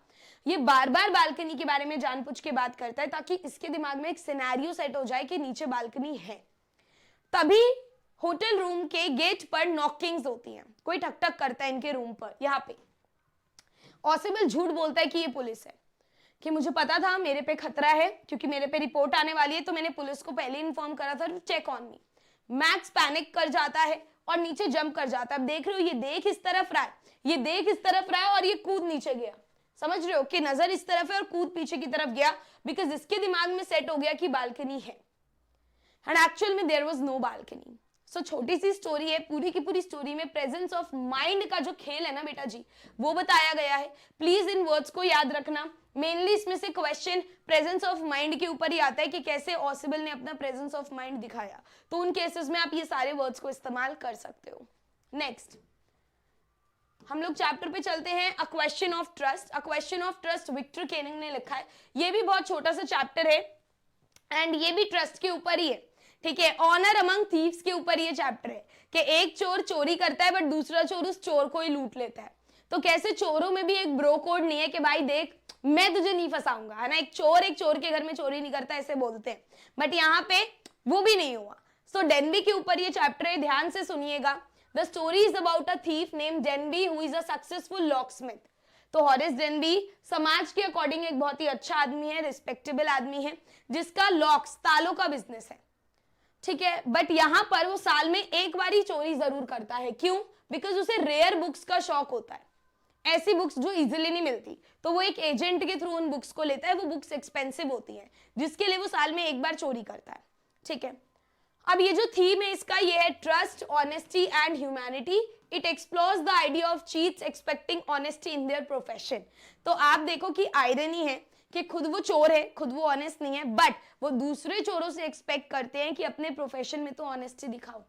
[SPEAKER 1] ये बार बार बालकनी के बारे में जानबूझ के बात करता है ताकि इसके दिमाग में एक सिनेरियो सेट हो जाए कि नीचे बालकनी है। तभी होटल रूम के गेट पर नॉकिंग्स होती हैं, कोई ठक ठक करता है इनके रूम पर। यहाँ पे ऑसिबल झूठ बोलता है कि ये पुलिस है, कि मुझे पता था मेरे पे खतरा है क्योंकि मेरे पे रिपोर्ट आने वाली है, तो मैंने पुलिस को पहले इन्फॉर्म करा था to check on me. Max panic कर जाता है और नीचे जंप कर जाता है। अब देख रहे हो, ये देख इस तरफ रहा है, ये देख इस तरफ रहा है और ये कूद नीचे गया। समझ रहे हो कि नजर इस तरफ है और कूद पीछे की तरफ गया, बिकॉज इसके दिमाग में सेट हो गया कि बालकनी है, एंड एक्चुअल में देयर वाज नो बालकनी। सो छोटी सी स्टोरी है, पूरी की पूरी स्टोरी में प्रेजेंस ऑफ माइंड का जो खेल है ना बेटा जी, वो बताया गया है। प्लीज इन वर्ड्स को याद रखना। मेनली इसमें से क्वेश्चन प्रेजेंस ऑफ माइंड के ऊपर ही आता है कि कैसे ऑसिबल ने अपना प्रेजेंस ऑफ माइंड दिखाया, तो उन केसेस में आप ये सारे वर्ड्स को इस्तेमाल कर सकते हो। नेक्स्ट हम लोग चैप्टर पे चलते हैं, a question of trust. A question of trust Victor Canning ने लिखा है। ये भी बहुत छोटा सा चैप्टर है एंड ये भी ट्रस्ट के ऊपर ही है, ठीक है। ऑनर अमंग थीव्स के ऊपर ये चैप्टर है कि एक चोर चोरी करता है बट दूसरा चोर उस चोर को ही लूट लेता है। तो कैसे चोरों में भी एक ब्रो कोड नहीं है कि भाई देख मैं तुझे नहीं फंसाऊंगा, है ना। एक चोर के घर में चोरी नहीं करता, ऐसे बोलते हैं, बट यहाँ पे वो भी नहीं हुआ। सो डेनबी के ऊपर ये चैप्टर है, ध्यान से सुनिएगा। The story is about a thief name Denby who is a successful locksmith. तो हॉरिस डेनबी समाज के अकॉर्डिंग एक बहुत ही अच्छा आदमी है, रिस्पेक्टेबल आदमी है, जिसका लॉक्स तालों का बिजनेस है, ठीक है। बट यहाँ पर वो साल में एक बार ही चोरी जरूर करता है। क्यों? बिकॉज उसे रेयर बुक्स का शौक होता है, ऐसी बुक्स जो इजीली नहीं मिलती, तो वो एक एजेंट के थ्रू उन बुक्स को लेता है। वो बुक्स एक्सपेंसिव होती हैं, जिसके लिए वो साल में एक बार चोरी करता है, ठीक है। अब ये जो थीम है इसका, ये है trust, honesty and humanity. It explores the idea of cheats expecting honesty in their profession. तो आप देखो कि आयरनी है कि खुद वो चोर है, खुद वो ऑनेस्ट नहीं है, बट वो दूसरे चोरों से एक्सपेक्ट करते हैं कि अपने प्रोफेशन में तो ऑनेस्टी दिखाओ।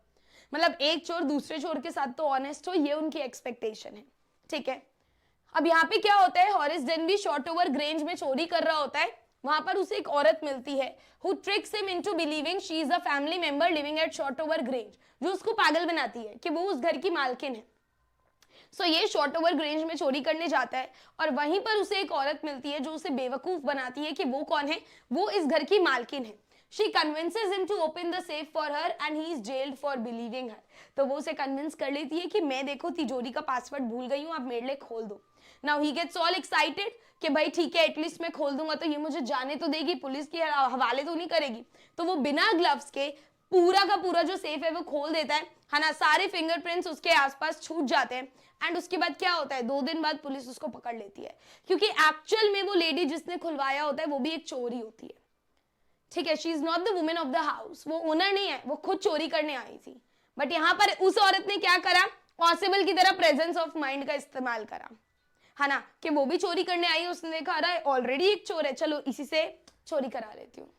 [SPEAKER 1] मतलब एक चोर दूसरे चोर के साथ तो ऑनेस्ट हो, ये उनकी एक्सपेक्टेशन है, ठीक है। अब यहाँ पे क्या होता है, हॉरिस डेनबी शॉर्टओवर ग्रेंज में चोरी कर रहा होता है। वहां पर उसे एक औरत मिलती है who tricks him into believing she is a family member living at Shotover Grange, जो उसको पागल बनाती है कि वो उस घर की मालकिन है। सो ये शॉर्टओवर ग्रेंज में चोरी करने जाता है और वहीं पर उसे एक औरत मिलती है जो उसे बेवकूफ बनाती है कि वो कौन है, वो इस घर की मालकिन है। She convinces him to open the safe for her and he is jailed for believing her. तो वो उसे कन्विंस कर लेती है कि मैं देखो तिजोरी का पासवर्ड भूल गई हूँ, आप मेरे लिए खोल दो। Now he gets all excited कि भाई ठीक है एटलीस्ट मैं खोल दूंगा तो ये मुझे जाने तो देगी, पुलिस के हवाले तो नहीं करेगी। तो वो बिना ग्लव्स के पूरा का पूरा जो सेफ है वो खोल देता है ना। सारे फिंगरप्रिंट्स उसके आसपास छूट जाते हैं एंड उसके बाद क्या होता है, 2 दिन बाद पुलिस उसको पकड़ लेती है, क्योंकि एक्चुअल में वो लेडी जिसने खुलवाया होता है वो भी एक चोर ही होती है, ठीक है। She is not the women of the house, वो ओनर नहीं है, वो खुद चोरी करने आई थी। बट यहाँ पर उस औरत ने क्या करा, पॉसिबल की तरह प्रेजेंस ऑफ माइंड का इस्तेमाल करा। है ना, कि वो भी चोरी करने आई है, उसने देखा अरे ऑलरेडी एक चोर है, चलो इसी से चोरी करा लेती हूँ।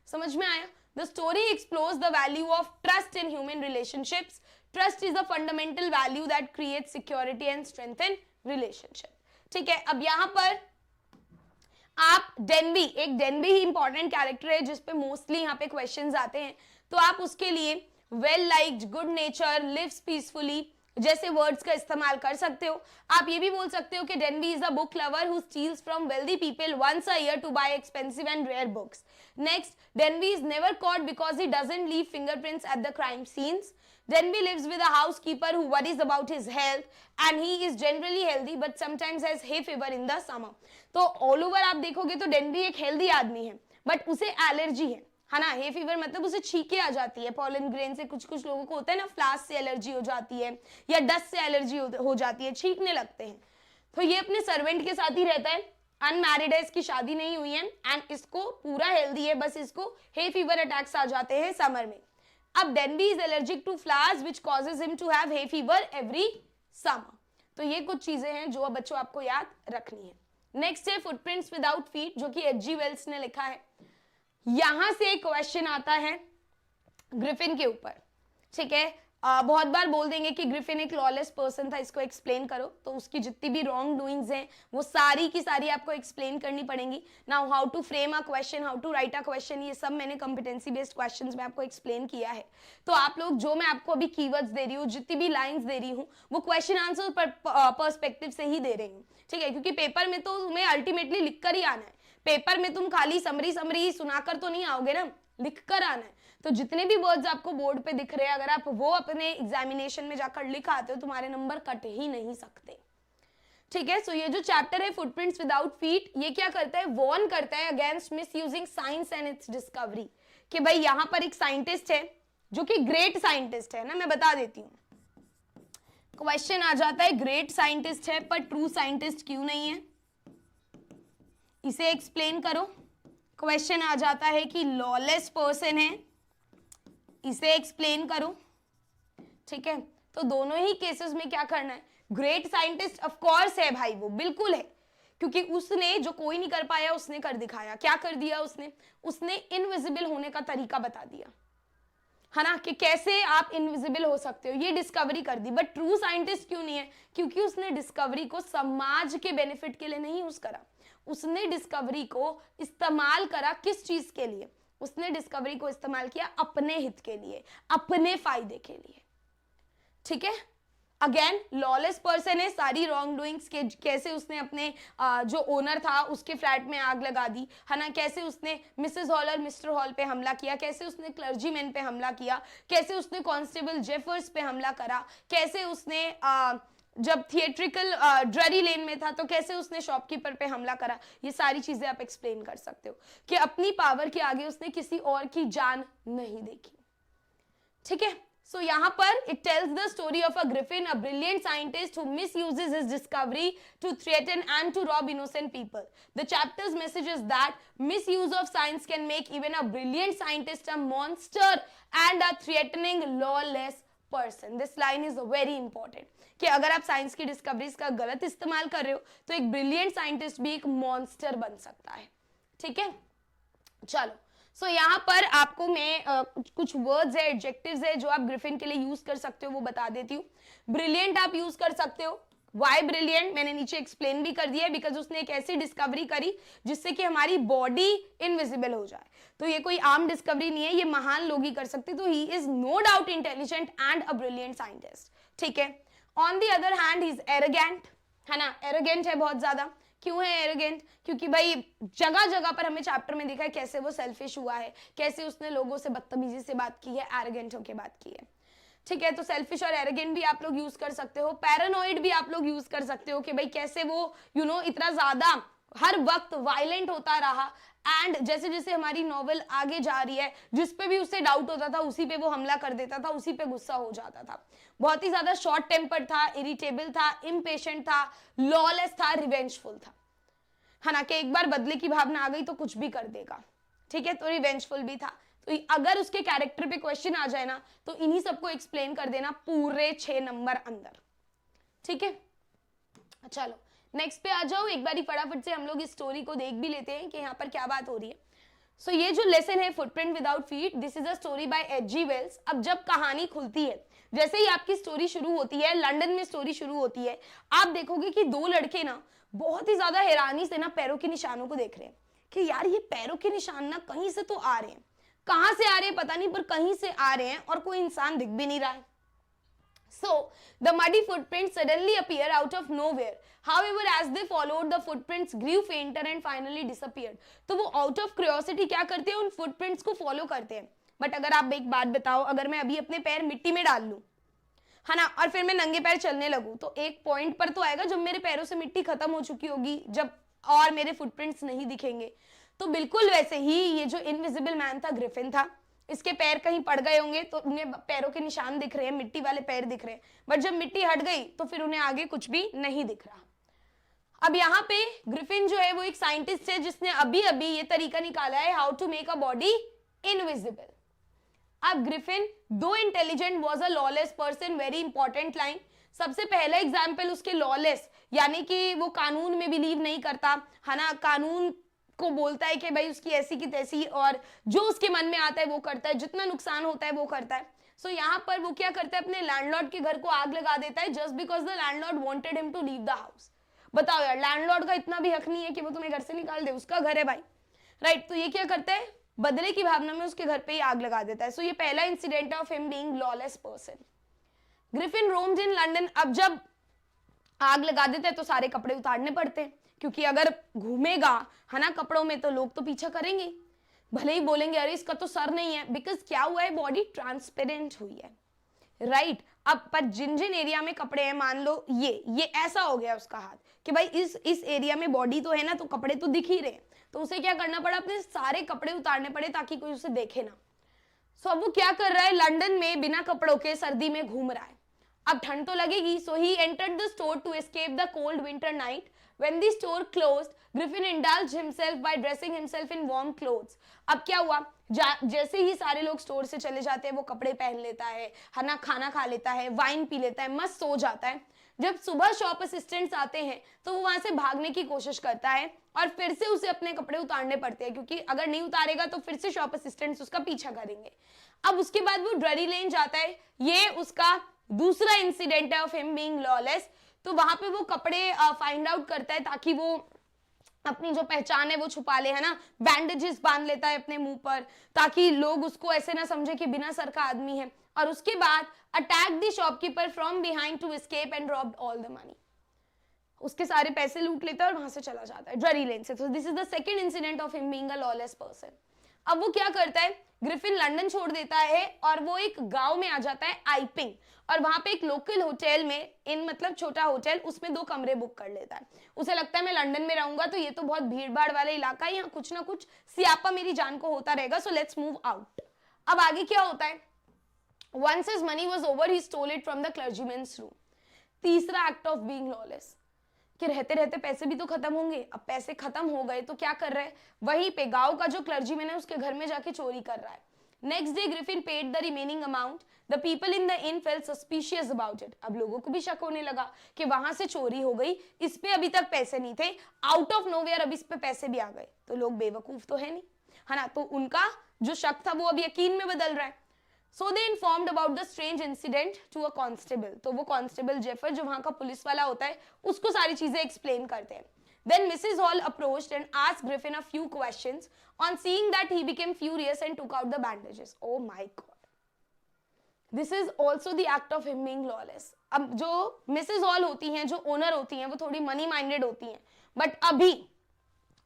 [SPEAKER 1] समझ में आया? The story explores the value of trust in human relationships. Trust is the fundamental value that create security and strengthen relationship. ठीक है, अब यहां पर आप डेनबी, एक डेनबी ही इंपॉर्टेंट कैरेक्टर है जिसपे मोस्टली यहाँ पे क्वेश्चंस आते हैं, तो आप उसके लिए well liked, good nature, lives peacefully जैसे वर्ड्स का इस्तेमाल कर सकते हो। आप ये भी बोल सकते हो कि Denby is a book lover who steals from wealthy people once a year to buy expensive and rare books. Next, Denby is never caught because he doesn't leave fingerprints at the crime scenes. Denby lives with a housekeeper who worries about his health and he is generally healthy but sometimes has hay fever in the summer. तो all over आप देखोगे तो Denby एक healthy आदमी है but उसे allergy है ना, हे फीवर मतलब उसे छींके आ जाती है पॉलन ग्रेन से। कुछ कुछ लोगों को होता है ना, फ्लास से एलर्जी हो जाती है या डस्ट से एलर्जी हो जाती है, छींकने लगते हैं। तो ये अपने सर्वेंट के साथ ही रहता है, अनमैरिड है, इसकी शादी नहीं हुई है एंड इसको पूरा हेल्दी है, बस इसको हे फीवर अटैक्स आ जाते हैं समर में। अब Denby is allergic to flowers which causes him to have hay fever every summer. तो ये कुछ चीजें हैं जो बच्चों आपको याद रखनी है। नेक्स्ट है फुटप्रिंट्स विदाउट फीट, जो कि एच.जी. वेल्स ने लिखा है। यहां से एक क्वेश्चन आता है ग्रिफिन के ऊपर। ठीक है, बहुत बार बोल देंगे कि ग्रिफिन एक लॉलेस पर्सन था, इसको एक्सप्लेन करो, तो उसकी जितनी भी रॉन्ग डूइंग्स हैं वो सारी की सारी आपको एक्सप्लेन करनी पड़ेंगी। Now how to frame a question, how to write a question, ये सब मैंने कॉम्पिटेंसी बेस्ड क्वेश्चंस में आपको एक्सप्लेन किया है। तो आप लोग, जो मैं आपको अभी कीवर्ड्स दे रही हूँ, जितनी भी लाइन्स दे रही हूँ, वो क्वेश्चन आंसर पर्सपेक्टिव से ही दे रही हूँ। ठीक है, क्योंकि पेपर में तो तुम्हें अल्टीमेटली लिख कर ही आना है। पेपर में तुम खाली समरी सुनाकर तो नहीं आओगे ना, लिख कर आना है। तो जितने भी वर्ड्स आपको बोर्ड पे दिख रहे हैं, अगर आप वो अपने एग्जामिनेशन में जाकर लिख आते हो, तुम्हारे नंबर कट ही नहीं सकते। ठीक है, सो ये जो चैप्टर है फुटप्रिंट्स विदाउट फीट, ये क्या करता है, वॉर्न करता है against misusing science and it's discovery. कि भाई यहाँ पर एक साइंटिस्ट है जो कि ग्रेट साइंटिस्ट है ना, मैं बता देती हूँ। क्वेश्चन आ जाता है ग्रेट साइंटिस्ट है पर ट्रू साइंटिस्ट क्यों नहीं है, इसे एक्सप्लेन करो। क्वेश्चन आ जाता है कि लॉलेस पर्सन है, इसे एक्सप्लेन करो। ठीक है, तो दोनों ही केसेस में क्या करना है, ग्रेट साइंटिस्ट ऑफ कोर्स है भाई, वो बिल्कुल है, क्योंकि उसने जो कोई नहीं कर पाया उसने कर दिखाया। क्या कर दिया उसने इनविजिबल होने का तरीका बता दिया, है ना, कि कैसे आप इनविजिबल हो सकते हो, ये डिस्कवरी कर दी। बट ट्रू साइंटिस्ट क्यों नहीं है, क्योंकि उसने डिस्कवरी को समाज के बेनिफिट के लिए नहीं यूज करा, उसने डिस्कवरी को इस्तेमाल करा किस चीज के लिए, उसने डिस्कवरी को इस्तेमाल किया अपने हित के लिए, अपने फायदे के लिए। ठीक है, अगेन लॉलेस पर्सन है, सारी रॉन्ग डूइंग्स के, कैसे उसने अपने जो ओनर था उसके फ्लैट में आग लगा दी, है ना, कैसे उसने मिसेस हॉल और मिस्टर हॉल पे हमला किया, कैसे उसने क्लर्जीमैन पे हमला किया, कैसे उसने कांस्टेबल जेफर्स पे हमला करा, कैसे उसने जब थिएट्रिकल ड्ररी लेन में था तो कैसे उसने शॉपकीपर पे हमला करा। ये सारी चीजें आप एक्सप्लेन कर सकते हो कि अपनी पावर के आगे उसने किसी और की जान नहीं देखी। ठीक है, सो यहाँ पर it tells the story of a Griffin, a brilliant scientist who misuses his discovery to threaten and to rob innocent people. The chapter's message is that misuse of science can make even a brilliant scientist a monster and a threatening lawless person. This line is very important कि अगर आप science की discoveries का गलत इस्तेमाल कर रहे हो तो एक ब्रिलियंट साइंटिस्ट भी एक मॉन्स्टर बन सकता है। ठीक है, चलो, सो यहाँ पर आपको मैं कुछ वर्ड्स है, एडजेक्टिव्स है जो आप ग्रिफिन के लिए यूज कर सकते हो, वो बता देती हूँ। ब्रिलियंट आप यूज कर सकते हो। वाई ब्रिलियंट मैंने नीचे एक्सप्लेन भी कर दिया है, बिकॉज उसने एक ऐसी डिस्कवरी करी जिससे कि हमारी बॉडी इनविजिबल हो जाए। तो ये कोई आम डिस्कवरी नहीं है, ये महान लोग ही कर सकते। तो he is no doubt intelligent and a brilliant scientist. ठीक है, on the other hand he is arrogant, है ना, एरोगेंट है बहुत ज्यादा। क्यों है एरोगेंट, क्योंकि भाई जगह जगह पर हमें चैप्टर में देखा है कैसे वो सेल्फिश हुआ है, कैसे उसने लोगों से बदतमीजी से बात की है, एरोगेंट होकर बात की है। ठीक है, तो सेल्फिश और एरोगेंट भी आप लोग यूज कर सकते हो। पैरानॉइड भी आप लोग यूज कर सकते हो कि भाई कैसे वो इतना ज्यादा हर वक्त वायलेंट होता रहा एंड जैसे जैसे हमारी नॉवेल आगे जा रही है जिस पे भी उससे डाउट होता था उसी पे वो हमला कर देता था, उसी पे गुस्सा हो जाता था। बहुत ही ज्यादा शॉर्ट टेम्पर्ड था, इरिटेबल था, इम्पेशेंट था, लॉलेस था, रिवेंजफुल था, है ना, कि एक बार बदले की भावना आ गई तो कुछ भी कर देगा। ठीक है, तो रिवेंजफुल भी था। तो अगर उसके कैरेक्टर पे क्वेश्चन आ जाए ना तो इन्हीं सबको एक्सप्लेन कर देना पूरे 6 नंबर अंदर। ठीक है, चलो नेक्स्ट पे आ जाओ, एक बारी फटाफट से हम लोग इस स्टोरी को देख भी लेते हैं कि यहाँ पर क्या बात हो रही है। सो ये जो लेसन है footprint without feet, this is a story by H G. Wells. अब जब कहानी खुलती है, जैसे ही आपकी स्टोरी शुरू होती है, लंदन में स्टोरी शुरू होती है, आप देखोगे कि दो लड़के ना बहुत ही ज्यादा हैरानी से ना पैरों के निशानों को देख रहे हैं कि यार ये पैरों के निशान ना कहीं से तो आ रहे हैं, कहां से आ रहे हैं पता नहीं, पर कहीं से आ रहे हैं और कोई इंसान दिख भी नहीं रहा है। So, the muddy footprints suddenly appear out of nowhere. However, as they followed, the footprints grew fainter and finally disappeared. तो वो out of curiosity क्या करते हैं, उन footprints को follow करते हैं। बट अगर आप एक बात बताओ, अगर मैं अभी अपने पैर मिट्टी में डाल लूं, है ना, और फिर मैं नंगे पैर चलने लगूं, तो एक पॉइंट पर तो आएगा जब मेरे पैरों से मिट्टी खत्म हो चुकी होगी, जब और मेरे फुटप्रिंट्स नहीं दिखेंगे। तो बिल्कुल वैसे ही ये जो इनविजिबल मैन था, ग्रिफिन था, इसके पैर कहीं पड़ गए होंगे तो उन्हें पैरों के निशान दिख रहे हैं, मिट्टी वाले पैर दिख रहे हैं, बट जब मिट्टी हट गई तो फिर उन्हें आगे कुछ भी नहीं दिख रहा। अब यहाँ पे ग्रिफिन जो है वो एक साइंटिस्ट है जिसने अभी अभी ये तरीका निकाला है how to make a body invisible. अब Griffin though intelligent was a lawless person, very important line. सबसे पहला एग्जाम्पल उसके लॉलेस, यानी कि वो कानून में बिलीव नहीं करता, है ना, कानून को बोलता है कि भाई उसकी ऐसी की तैसी, और जो उसके मन में आता है वो करता है, जितना नुकसान होता है वो करता है। सो यहाँ पर वो क्या करता है, अपने लैंडलॉर्ड के घर को आग लगा देता है just because the landlord wanted him to leave the house. बताओ यार, लैंडलॉर्ड का इतना भी हक नहीं है कि वो तुम्हें घर से निकाल दे, उसका घर है भाई, राइट। तो ये क्या करता है, बदले की भावना में उसके घर पे ही आग लगा देता है। सो ये पहला incident of him being lawless person. Griffin roamed in London. अब जब आग लगा देता है तो सारे कपड़े उतारने पड़ते हैं, क्योंकि अगर घूमेगा, है ना, कपड़ों में, तो लोग तो पीछा करेंगे, भले ही बोलेंगे अरे इसका तो सर नहीं है, बिकॉज क्या हुआ है, बॉडी ट्रांसपेरेंट हुई है, राइट। अब पर जिन जिन एरिया में कपड़े हैं, मान लो ये ऐसा हो गया उसका हाथ कि भाई इस एरिया में बॉडी तो है ना, तो कपड़े तो दिख ही रहे हैं, तो उसे क्या करना पड़ा, अपने सारे कपड़े उतारने पड़े ताकि कोई उसे देखे ना। सो अब वो क्या कर रहा है, लंदन में बिना कपड़ों के सर्दी में घूम रहा है। अब ठंड तो लगेगी, so he entered the store to escape the cold winter night. When the store closed, Griffin indulged himself by dressing himself in warm clothes. अब क्या हुआ, जैसे ही सारे लोग स्टोर से चले जाते हैं, वो कपड़े पहन लेता है ना, खाना खा लेता है, वाइन पी लेता है, मस्त सो जाता है। जब सुबह शॉप असिस्टेंट्स आते हैं तो वो वहां से भागने की कोशिश करता है और फिर से उसे अपने कपड़े उतारने पड़ते हैं, क्योंकि अगर नहीं उतारेगा तो फिर से शॉप असिस्टेंट्स उसका पीछा करेंगे। अब उसके बाद वो ड्ररी लेन जाता है, ये उसका दूसरा इंसिडेंट है ऑफ हिम बीइंग लॉलेस। तो वहां पे वो कपड़े फाइंड आउट करता है ताकि वो अपनी जो पहचान है वो छुपा ले, है ना, बैंडेजेस बांध लेता है अपने मुंह पर ताकि लोग उसको ऐसे ना समझे कि बिना सर का आदमी है। और उसके बाद attack the shopkeeper from behind to escape and robbed all the money. उसके सारे पैसे लूट लेता है और वहां से चला जाता है ड्ररी लेन से। तो this is the second incident of him being a lawless person. अब वो क्या करता है, ग्रिफिन लंदन छोड़ देता है और वो एक गांव में आ जाता है, आइपिंग, और वहां पे एक लोकल होटल में, इन मतलब छोटा होटल, उसमें 2 कमरे बुक कर लेता है। उसे लगता है मैं लंदन में रहूंगा तो ये तो बहुत भीड़ भाड़ वाला इलाका है, यहाँ कुछ ना कुछ सियापा मेरी जान को होता रहेगा, सो लेट्स मूव आउट। अब आगे क्या होता है, once his money was over he stole it from the clergyman's room। तीसरा एक्ट ऑफ बीइंग लॉलेस, कि रहते रहते पैसे भी तो खत्म होंगे। अब पैसे खत्म हो गए तो क्या कर रहा है, वहीं पे गांव का जो क्लर्जीमैन है उसके घर में जाके चोरी कर रहा है। Next day Griffin paid the remaining amount. The people in the in felt suspicious about it. अब लोगों को भी शक होने लगा कि वहां से चोरी हो गई, इस पे अभी तक पैसे नहीं थे, आउट ऑफ नोवेयर अब इस पे पैसे भी आ गए, तो लोग बेवकूफ तो है नहीं, है ना, तो उनका जो शक था वो अब यकीन में बदल रहा है। So they informed about the strange incident to a constable। तो वो कांस्टेबल जेफर जो वहां का पुलिस वाला होता है उसको सारी चीजें एक्सप्लेन करते हैं। Then Mrs. Hall approached and asked Griffin a few questions. On seeing that, he became furious and took out the bandages. Oh my God! This is also the act of him being lawless। अब जो Mrs hall होती हैं, जो owner होती हैं, वो थोड़ी money minded होती हैं, बट अभी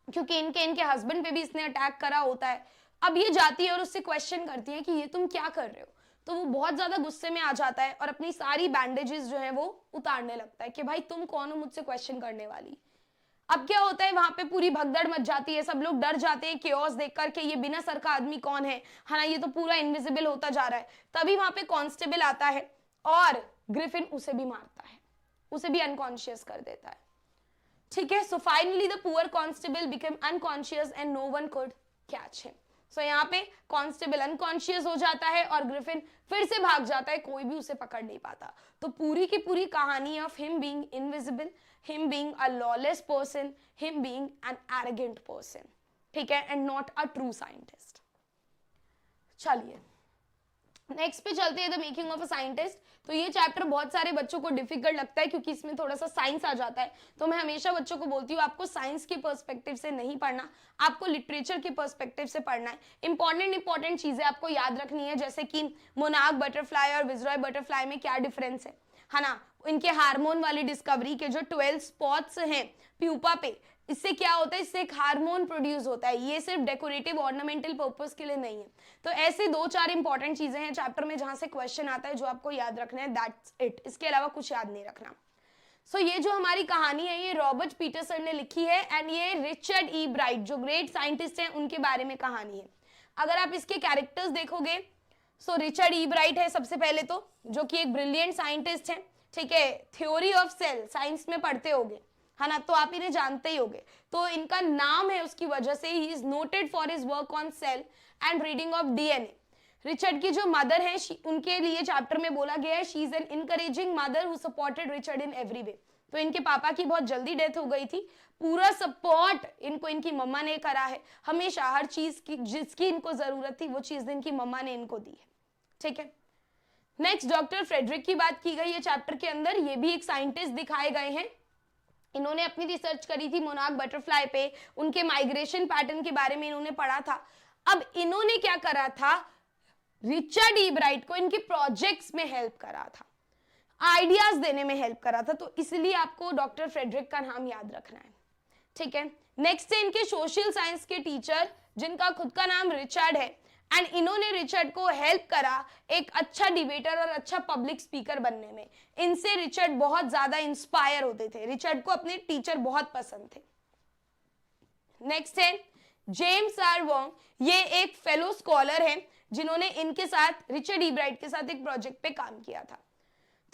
[SPEAKER 1] क्योंकि इनके हस्बैंड पे भी इसने अटैक करा होता है, अब ये जाती है और उससे क्वेश्चन करती है कि ये तुम क्या कर रहे हो। तो वो बहुत ज्यादा गुस्से में आ जाता है और अपनी सारी बैंडेजेस जो है वो उतारने लगता है कि भाई तुम कौन हो मुझसे क्वेश्चन करने वाली। अब क्या होता है, वहां पे पूरी भगदड़ मच जाती है, सब लोग डर जाते हैं केओस देखकर कि ये बिना सर का आदमी कौन है ना, ये तो पूरा इनविजिबल होता जा रहा है। तभी वहां पे कांस्टेबल आता है और ग्रिफिन उसे भी मारता है, उसे भी अनकॉन्शियस कर देता है। ठीक है, so finally the poor constable became unconscious and no one could catch him. So यहाँ पे कांस्टेबल अनकॉन्शियस हो जाता है और ग्रिफिन फिर से भाग जाता है, कोई भी उसे पकड़ नहीं पाता। तो पूरी की पूरी कहानी of him being invisible, him being a lawless person, him being an arrogant person, ठीक है, and not a true scientist. चलिए नेक्स्ट पे चलते हैं, the making of a scientist. तो ये चैप्टर बहुत सारे बच्चों को डिफिकल्ट लगता है क्योंकि इसमें थोड़ा सा साइंस आ जाता है। तो मैं हमेशा बच्चों को बोलती हूँ आपको साइंस के पर्सपेक्टिव से नहीं पढ़ना, आपको लिटरेचर के पर्सपेक्टिव से पढ़ना है। इंपॉर्टेंट चीजें आपको याद रखनी है, जैसे कि मोनार्क बटरफ्लाई और विजरॉय बटरफ्लाई में क्या डिफरेंस है ना, इनके हार्मोन वाली डिस्कवरी के जो 12 स्पॉट्स हैं प्यूपा पे, इससे क्या होता है, इससे एक हार्मोन प्रोड्यूस होता है, ये सिर्फ डेकोरेटिव ऑर्नामेंटल पर्पस के लिए नहीं है। तो ऐसे 2-4 इंपॉर्टेंट चीजें हैं चैप्टर में जहां से क्वेश्चन आता है जो आपको याद रखना है, दैट्स इट, इसके अलावा कुछ याद नहीं रखना। सो ये जो हमारी कहानी है ये रॉबर्ट पीटरसन ने लिखी है एंड ये रिचर्ड ई ब्राइट जो ग्रेट साइंटिस्ट हैं उनके बारे में कहानी है। अगर आप इसके कैरेक्टर्स देखोगे, सो रिचर्ड ई ब्राइट है सबसे पहले तो, जो कि एक ब्रिलियंट साइंटिस्ट है, ठीक है, थ्योरी ऑफ सेल साइंस में पढ़ते होगे, है ना, तो आप इन्हें जानते ही होंगे। तो इनका नाम है उसकी वजह से, he is noted for his work on sale and reading of DNA. Richard की जो मदर है उनके लिए चैप्टर में बोला गया है, she is an encouraging mother who supported Richard in every way. तो इनके पापा की बहुत जल्दी डेथ हो गई थी, पूरा सपोर्ट इनको इनकी मम्मा ने करा है, हमेशा हर चीज की जिसकी इनको जरूरत थी वो चीज इनकी मम्मा ने इनको दी है, ठीक है। नेक्स्ट डॉक्टर फ्रेडरिक की बात की गई है चैप्टर के अंदर, ये भी एक साइंटिस्ट दिखाए गए हैं। इन्होंने अपनी रिसर्च करी थी मोनार्क बटरफ्लाई पे, उनके माइग्रेशन पैटर्न के बारे में इन्होंने पढ़ा था। अब इन्होंने क्या करा था, रिचर्ड ई ब्राइट को इनके प्रोजेक्ट्स में हेल्प करा था, आइडियाज देने में हेल्प करा था, तो इसलिए आपको डॉक्टर फ्रेडरिक का नाम याद रखना है, ठीक है। नेक्स्ट है इनके सोशल साइंस के टीचर जिनका खुद का नाम रिचर्ड है, एंड इन्होंने रिचर्ड को हेल्प करा एक अच्छा डिबेटर और अच्छा पब्लिक स्पीकर बनने में। इनसे रिचर्ड बहुत ज्यादा इंस्पायर होते थे, रिचर्ड को अपने टीचर बहुत पसंद थे। नेक्स्ट है जेम्स आर वोंग, ये एक फेलो स्कॉलर है जिन्होंने इनके साथ रिचर्ड ई ब्राइट के साथ एक प्रोजेक्ट पे काम किया था।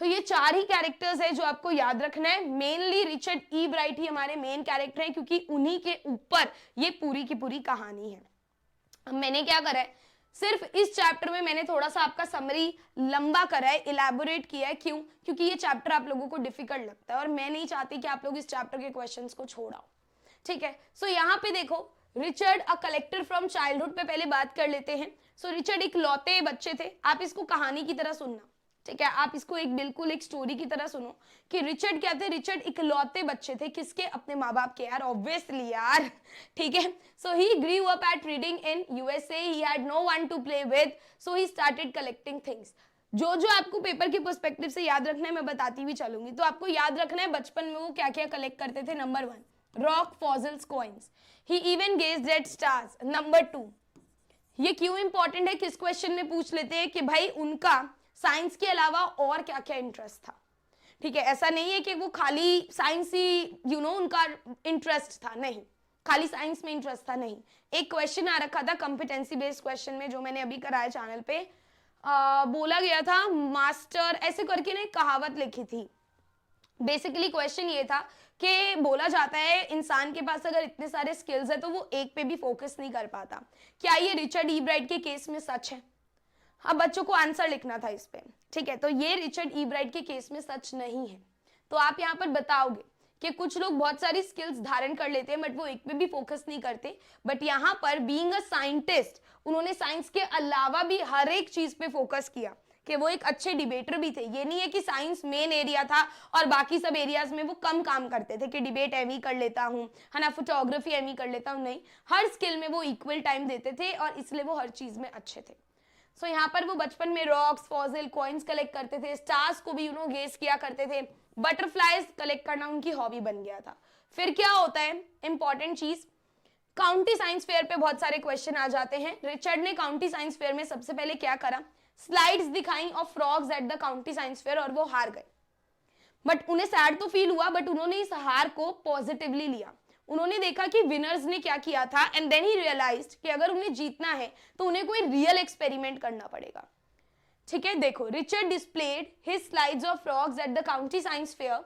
[SPEAKER 1] तो ये 4 ही कैरेक्टर्स है जो आपको याद रखना है। मेनली रिचर्ड ई ब्राइट ही हमारे मेन कैरेक्टर है क्योंकि उन्हीं के ऊपर ये पूरी की पूरी कहानी है। अब मैंने क्या करा है, सिर्फ इस चैप्टर में मैंने थोड़ा सा आपका समरी लंबा करा है, इलैबोरेट किया है। क्यों? क्योंकि ये चैप्टर आप लोगों को डिफिकल्ट लगता है और मैं नहीं चाहती कि आप लोग इस चैप्टर के क्वेश्चंस को छोड़ाओ, ठीक है। सो यहाँ पे देखो, Richard a collector from childhood पे पहले बात कर लेते हैं। सो रिचर्ड एक लौते बच्चे थे, आप इसको कहानी की तरह सुनना, ठीक है, आप इसको एक बिल्कुल एक स्टोरी की तरह सुनो कि रिचर्ड क्या थे, रिचर्ड इकलौते बच्चे थे, किसके, अपने माँ बाप के यार, ऑब्वियसली यार, ठीक है। So he grew up at Reading in USA, he had no one to play with, so he started collecting things. जो जो आपको पेपर के पर्सपेक्टिव से याद रखना है मैं बताती हुई चलूंगी। तो आपको याद रखना है बचपन में वो क्या क्या कलेक्ट करते थे। Number 1 rock fossils coins, he even gazed at stars. Number 2, ये क्यों इंपॉर्टेंट है, किस क्वेश्चन में पूछ लेते हैं कि भाई उनका साइंस के अलावा और क्या क्या इंटरेस्ट था, ठीक है। ऐसा नहीं है कि वो खाली साइंस ही उनका इंटरेस्ट था, नहीं, खाली साइंस में इंटरेस्ट था, नहीं। एक क्वेश्चन आ रखा था कॉम्पिटेंसी बेस्ड क्वेश्चन में जो मैंने अभी कराया चैनल पे, बोला गया था मास्टर ऐसे करके ना कहावत लिखी थी। बेसिकली क्वेश्चन ये था कि बोला जाता है इंसान के पास अगर इतने सारे स्किल्स है तो वो एक पे भी फोकस नहीं कर पाता। क्या ये रिचर्ड ई ब्राइट के केस में सच है? अब बच्चों को आंसर लिखना था इस पे, ठीक है। तो ये रिचर्ड ई ब्राइट के केस में सच नहीं है। तो आप यहाँ पर बताओगे कि कुछ लोग बहुत सारी स्किल्स धारण कर लेते हैं बट वो एक पे भी फोकस नहीं करते, बट यहाँ पर बीइंग अ साइंटिस्ट उन्होंने साइंस के अलावा भी हर एक चीज पे फोकस किया कि वो एक अच्छे डिबेटर भी थे। ये नहीं है कि साइंस मेन एरिया था और बाकी सब एरियाज में वो कम काम करते थे कि डिबेट एवी कर लेता हूँ, है ना, फोटोग्राफी एवी कर लेता हूँ, नहीं, हर स्किल में वो इक्वल टाइम देते थे और इसलिए वो हर चीज में अच्छे थे। सो यहाँ पर वो बचपन में रॉक्स, फॉसिल, कॉइन्स कलेक्ट करते थे, स्टार्स को भी गेस किया करते थे, बटरफ्लाइज कलेक्ट करना उनकी हॉबी बन गया था। फिर क्या होता है, इंपॉर्टेंट चीज, काउंटी साइंस फेयर पे बहुत सारे क्वेश्चन आ जाते हैं। रिचर्ड ने काउंटी साइंस फेयर में सबसे पहले क्या करा, स्लाइड्स दिखाई of frogs at the county science fair और वो हार गए। बट उन्हें सैड तो फील हुआ बट उन्होंने इस हार को पॉजिटिवली लिया। उन्होंने देखा कि विनर्स ने क्या किया था एंड देन ही रियलाइज्ड कि अगर उन्हें जीतना है तो उन्हें कोई रियल एक्सपेरिमेंट करना पड़ेगा, ठीक है। देखो, Richard displayed his slides of frogs at the county science fair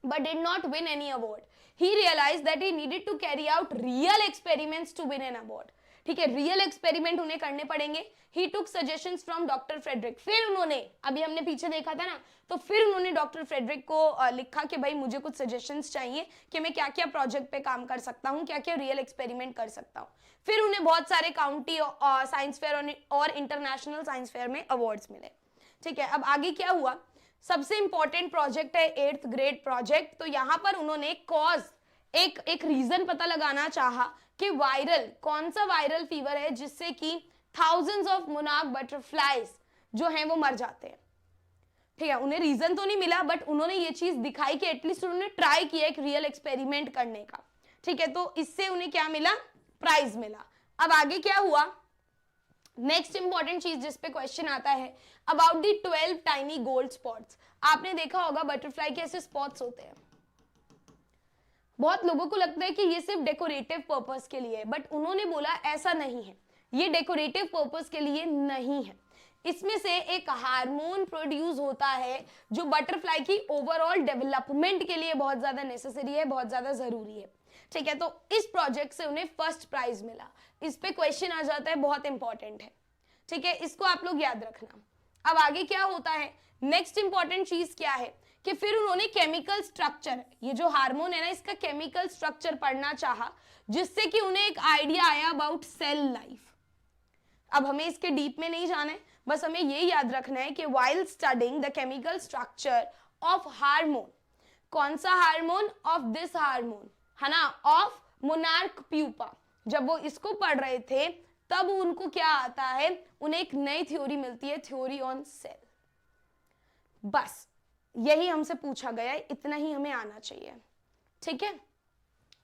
[SPEAKER 1] but did not win any award. He realized that he needed to carry out real experiments to win an award. ठीक है, real experiment उन्हें करने पड़ेंगे। ही टुक suggestions from doctor Frederick, फिर उन्होंने, अभी हमने पीछे देखा था ना, तो फिर उन्होंने डॉक्टर फ्रेडरिक को लिखा कि भाई मुझे कुछ सजेशंस चाहिए कि मैं क्या क्या प्रोजेक्ट पे काम कर सकता हूँ, क्या क्या रियल एक्सपेरिमेंट कर सकता हूँ। फिर उन्हें बहुत सारे काउंटी साइंस फेयर और इंटरनेशनल साइंस फेयर में अवार्ड्स मिले। ठीक है, अब आगे क्या हुआ, सबसे इंपॉर्टेंट प्रोजेक्ट है 8th ग्रेड प्रोजेक्ट। तो यहाँ पर उन्होंने कॉज, एक रीजन पता लगाना चाहा कि वायरल, कौन सा वायरल फीवर है जिससे कि थाउजेंड्स ऑफ मोनार्क बटरफ्लाइज जो हैं वो मर जाते हैं। ठीक है, उन्हें रीजन तो नहीं मिला, बट उन्होंने ये चीज दिखाई कि एटलीस्ट उन्होंने ट्राई किया एक रियल एक्सपेरिमेंट करने का। ठीक है, तो इससे उन्हें क्या मिला, प्राइज मिला। अब आगे क्या हुआ, नेक्स्ट इंपॉर्टेंट चीज जिस पे क्वेश्चन आता है, about the 12 tiny gold spots. आपने देखा होगा बटरफ्लाई के ऐसे स्पॉट्स होते हैं, बहुत लोगों को लगता है कि ये सिर्फ डेकोरेटिव पर्पस के लिए है, बट उन्होंने बोला ऐसा नहीं है, ये डेकोरेटिव पर्पस के लिए नहीं है। इसमें से एक हार्मोन प्रोड्यूस होता है जो बटरफ्लाई की ओवरऑल डेवलपमेंट के लिए बहुत ज्यादा नेसेसरी है, बहुत ज्यादा जरूरी है। ठीक है, तो इस प्रोजेक्ट से उन्हें फर्स्ट प्राइज मिला। इस पे क्वेश्चन आ जाता है, बहुत इंपॉर्टेंट है। ठीक है, इसको आप लोग याद रखना। अब आगे क्या होता है, नेक्स्ट इंपॉर्टेंट चीज क्या है कि फिर उन्होंने केमिकल स्ट्रक्चर, ये जो हार्मोन है ना, इसका केमिकल स्ट्रक्चर पढ़ना चाहा, जिससे कि उन्हें एक आइडिया आया अबाउट सेल लाइफ। अब हमें इसके डीप में नहीं जाना है, बस हमें ये याद रखना है कि while studying the chemical structure of hormone, कौन सा हार्मोन, ऑफ दिस हार्मोन है ना, ऑफ मोनार्क प्यूपा, जब वो इसको पढ़ रहे थे तब उनको क्या आता है, उन्हें एक नई थ्योरी मिलती है, थ्योरी ऑन सेल। बस यही हमसे पूछा गया है, इतना ही हमें आना चाहिए। ठीक है,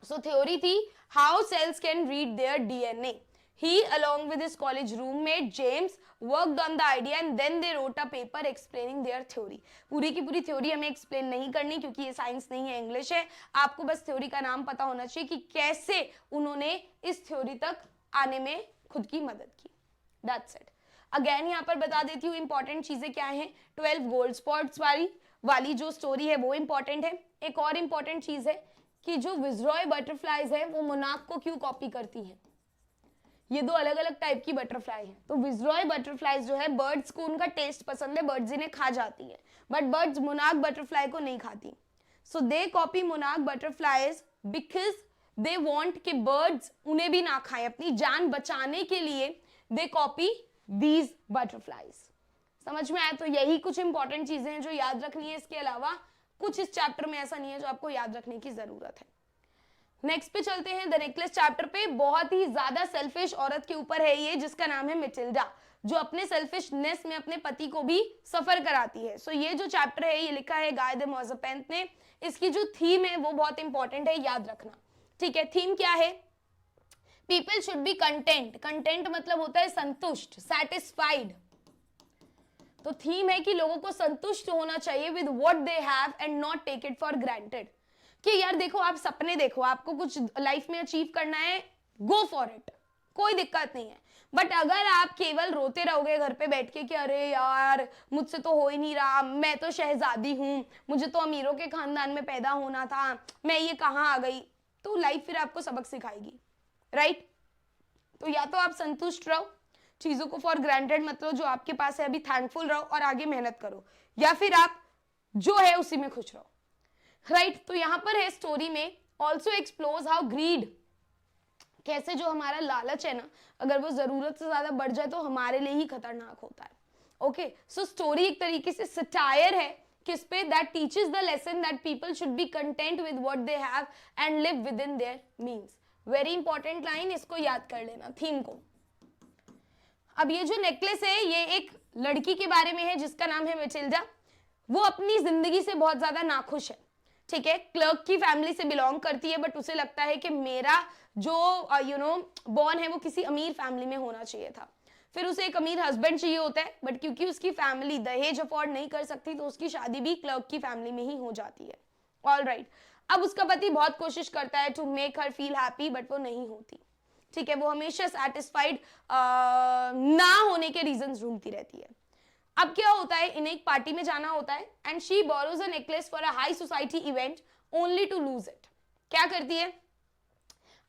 [SPEAKER 1] सो थ्योरी थी how cells can read there DNA. He, along with his college roommate James, worked on the idea and then they wrote a paper explaining their theory. पूरी की पूरी थ्योरी हमें एक्सप्लेन नहीं करनी क्योंकि ये साइंस नहीं है, इंग्लिश है। आपको बस थ्योरी का नाम पता होना चाहिए कि कैसे उन्होंने इस थ्योरी तक आने में खुद की मदद की। That's it. अगेन यहाँ पर बता देती हूँ इंपॉर्टेंट चीजें क्या हैं। 12 गोल्ड स्पॉट्स वाली जो स्टोरी है वो इंपॉर्टेंट है। एक और इंपॉर्टेंट चीज है कि जो विजरॉय बटरफ्लाईज है वो मोनार्क को क्यों कॉपी करती है। ये दो अलग अलग टाइप की बटरफ्लाई है। तो विजरॉय बटरफ्लाईज जो है, बर्ड्स को उनका टेस्ट पसंद है, बर्ड्स इन्हें खा जाती है, बट बर्ड्स मोनार्क बटरफ्लाई को नहीं खाती। So they copy monarch butterflies because they want कि बर्ड्स उन्हें भी ना खाएं, अपनी जान बचाने के लिए दे कॉपी दीज बटरफ्लाईज। समझ में आया? तो यही कुछ इंपॉर्टेंट चीजें हैं जो याद रखनी है। इसके अलावा कुछ इस चैप्टर में ऐसा नहीं है जो आपको याद रखने की जरूरत है। नेक्स्ट पे चलते हैं, द नेकलेस चैप्टर पे। बहुत ही ज्यादा सेल्फिश औरत के ऊपर है ये, जिसका नाम है मिटिल्डा, जो अपने सेल्फिशनेस में अपने पति को भी सफर कराती है। सो ये जो चैप्टर है ये लिखा है गाय दे मोज़ेपेंथ ने। इसकी जो थीम है वो बहुत इंपॉर्टेंट है, याद रखना। ठीक है, थीम क्या है? People should be content. Content मतलब होता है संतुष्ट, सेटिस्फाइड। तो थीम है कि लोगों को संतुष्ट होना चाहिए with what they have and not take it for granted. कि यार देखो, आप सपने देखो, आपको कुछ लाइफ में अचीव करना है, गो फॉर इट, कोई दिक्कत नहीं है। बट अगर आप केवल रोते रहोगे घर पे बैठ के कि अरे यार मुझसे तो हो ही नहीं रहा, मैं तो शहजादी हूं, मुझे तो अमीरों के खानदान में पैदा होना था, मैं ये कहाँ आ गई, तो लाइफ फिर आपको सबक सिखाएगी, राइट? तो या तो आप संतुष्ट रहो, चीजों को फॉर ग्रांटेड मत लो, जो आपके पास है अभी थैंकफुल रहो और आगे मेहनत करो, या फिर आप जो है उसी में खुश रहो, राइट? तो यहां पर है स्टोरी में ऑल्सो एक्सप्लोर्स हाउ ग्रीड, कैसे जो हमारा लालच है ना, अगर वो जरूरत से ज्यादा बढ़ जाए तो हमारे लिए ही खतरनाक होता है। ओके, सो स्टोरी एक तरीके से सटायर है किस पे, that teaches the lesson that people should be content with what they have and live with in their means. Very important line, इसको याद कर लेना, थीम को। अब ये जो नेकलेस है ये एक लड़की के बारे में है जिसका नाम है मिटिल्डा। वो अपनी जिंदगी से बहुत ज्यादा नाखुश है। ठीक है, क्लर्क की फैमिली से बिलोंग करती है, बट उसे लगता है कि मेरा जो बॉर्न है वो किसी अमीर फैमिली में होना चाहिए था। फिर उसे एक अमीर हस्बैंड चाहिए होता है, बट क्योंकि उसकी फैमिली दहेज अफोर्ड नहीं कर सकती तो उसकी शादी भी क्लर्क की फैमिली में ही हो जाती है। ऑल राइट, अब उसका पति बहुत कोशिश करता है to make her feel happy, but वो नहीं होती। ठीक है, वो हमेशा सेटिस्फाइड ना होने के रीजंस ढूंढती रहती है। अब क्या होता है, इन्हें एक पार्टी में जाना होता है and she borrows a necklace for a high society event only to lose it. क्या करती है,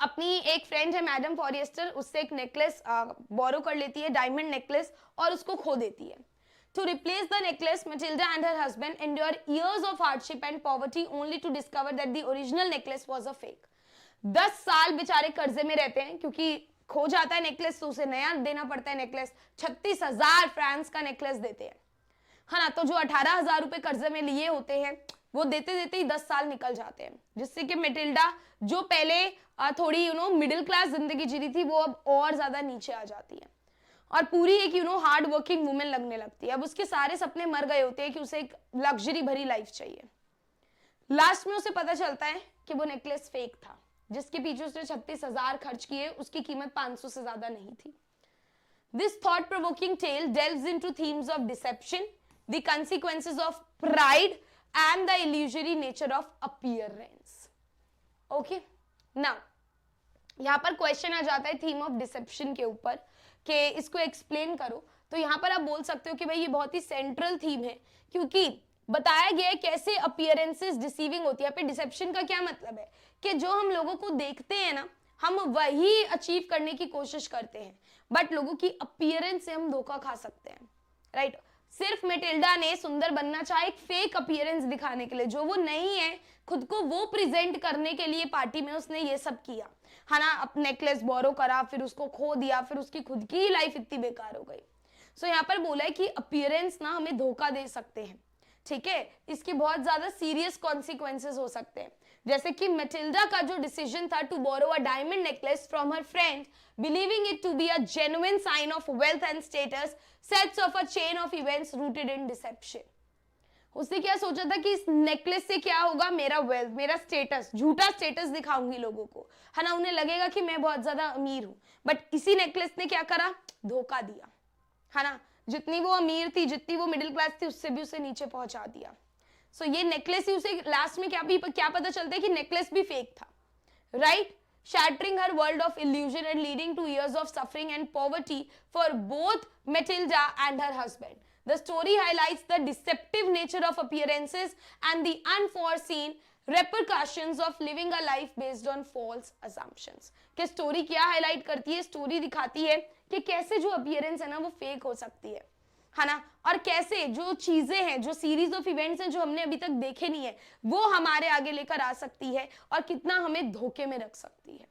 [SPEAKER 1] अपनी एक फ्रेंड है मैडम फॉरेस्टर, उससे एक नेकलेस बोरो कर लेती है, डायमंड नेकलेस, और उसको खो देती है। To replace the necklace, Matilda and her husband endure years of hardship and poverty only to discover that the original necklace was a fake. 10 साल बेचारे कर्जे में रहते हैं, क्योंकि खो जाता है नेकलेस तो उसे नया देना पड़ता है नेकलेस। 36,000 फ्रांस का नेकलेस देते हैं, है ना। तो जो 18,000 रुपए कर्जे में लिए होते हैं वो देते देते ही 10 साल निकल जाते हैं, जिससे कि मेटिल्डा जो पहले थोड़ी मिडिल क्लास जिंदगी जी रही थी, वो अब और ज्यादा नीचे आ जाती है और पूरी एक हार्ड वर्किंग वुमेन लगने लगती है। अब उसके सारे सपने मर गए होते हैं कि उसे एक लग्जरी भरी लाइफ चाहिए। लास्ट में उसे पता चलता है कि वो नेकलेस फेक था, जिसके पीछे उसने 36,000 खर्च किए, उसकी कीमत 500 से ज्यादा नहीं थी। This thought-provoking tale delves into themes of deception, the consequences of pride, and the illusory nature of appearance. Okay? Now, यहाँ पर क्वेश्चन आ जाता है थीम ऑफ डिसेप्शन के ऊपर कि इसको एक्सप्लेन करो। तो यहाँ पर आप बोल सकते हो कि भाई ये बहुत ही सेंट्रल थीम है, क्योंकि बताया गया है कैसे अपीयरेंसेस डिसीविंग होती है। पे डिसेप्शन का क्या मतलब है कि जो हम लोगों को देखते हैं ना, हम वही अचीव करने की कोशिश करते हैं, बट लोगों की अपीयरेंस से हम धोखा खा सकते हैं, राइट। सिर्फ मेटिल्डा ने सुंदर बनना चाहा एक फेक अपीयरेंस दिखाने के लिए, जो वो नहीं है, खुद को वो प्रेजेंट करने के लिए पार्टी में उसने ये सब किया, है ना। अपना नेकलेस बोरो करा, फिर उसको खो दिया, फिर उसकी खुद की लाइफ इतनी बेकार हो गई। सो यहाँ पर बोला है कि अपीयरेंस ना हमें धोखा दे सकते हैं, ठीक है। इसके बहुत ज्यादा सीरियस कॉन्सिक्वेंसेस हो सकते हैं, जैसे कि मेटिल्डा का जो डिसीजन था to borrow a diamond necklace from her friend, believing it to be a genuine sign of wealth and status, sets off a chain of events rooted in deception. उसने क्या सोचा था कि इस नेकलेस से क्या होगा, मेरा वेल्थ, मेरा स्टेटस, झूठा स्टेटस दिखाऊंगी लोगों को, है ना। उन्हें लगेगा कि मैं बहुत ज्यादा अमीर हूं, बट इसी नेकलेस ने क्या करा, धोखा दिया, है ना। जितनी वो अमीर थी, जितनी वो मिडिल क्लास थी, उससे भी उसे नीचे पहुंचा दिया। सो ये नेकलेस ही उसे लास्ट में क्या पता चलता है कि नेकलेस भी फेक था, right. shattering her world of illusion and leading to years of suffering and poverty for both Matilda and her husband. The story highlights the deceptive nature of appearances and the unforeseen repercussions of living a life based on false assumptions. कि story क्या highlight करती है, story दिखाती है कि कैसे जो appearance है ना वो फेक हो सकती है ना, और कैसे जो चीजें हैं, जो सीरीज ऑफ इवेंट्स हैं जो हमने अभी तक देखे नहीं है, वो हमारे आगे लेकर आ सकती है और कितना हमें धोखे में रख सकती है।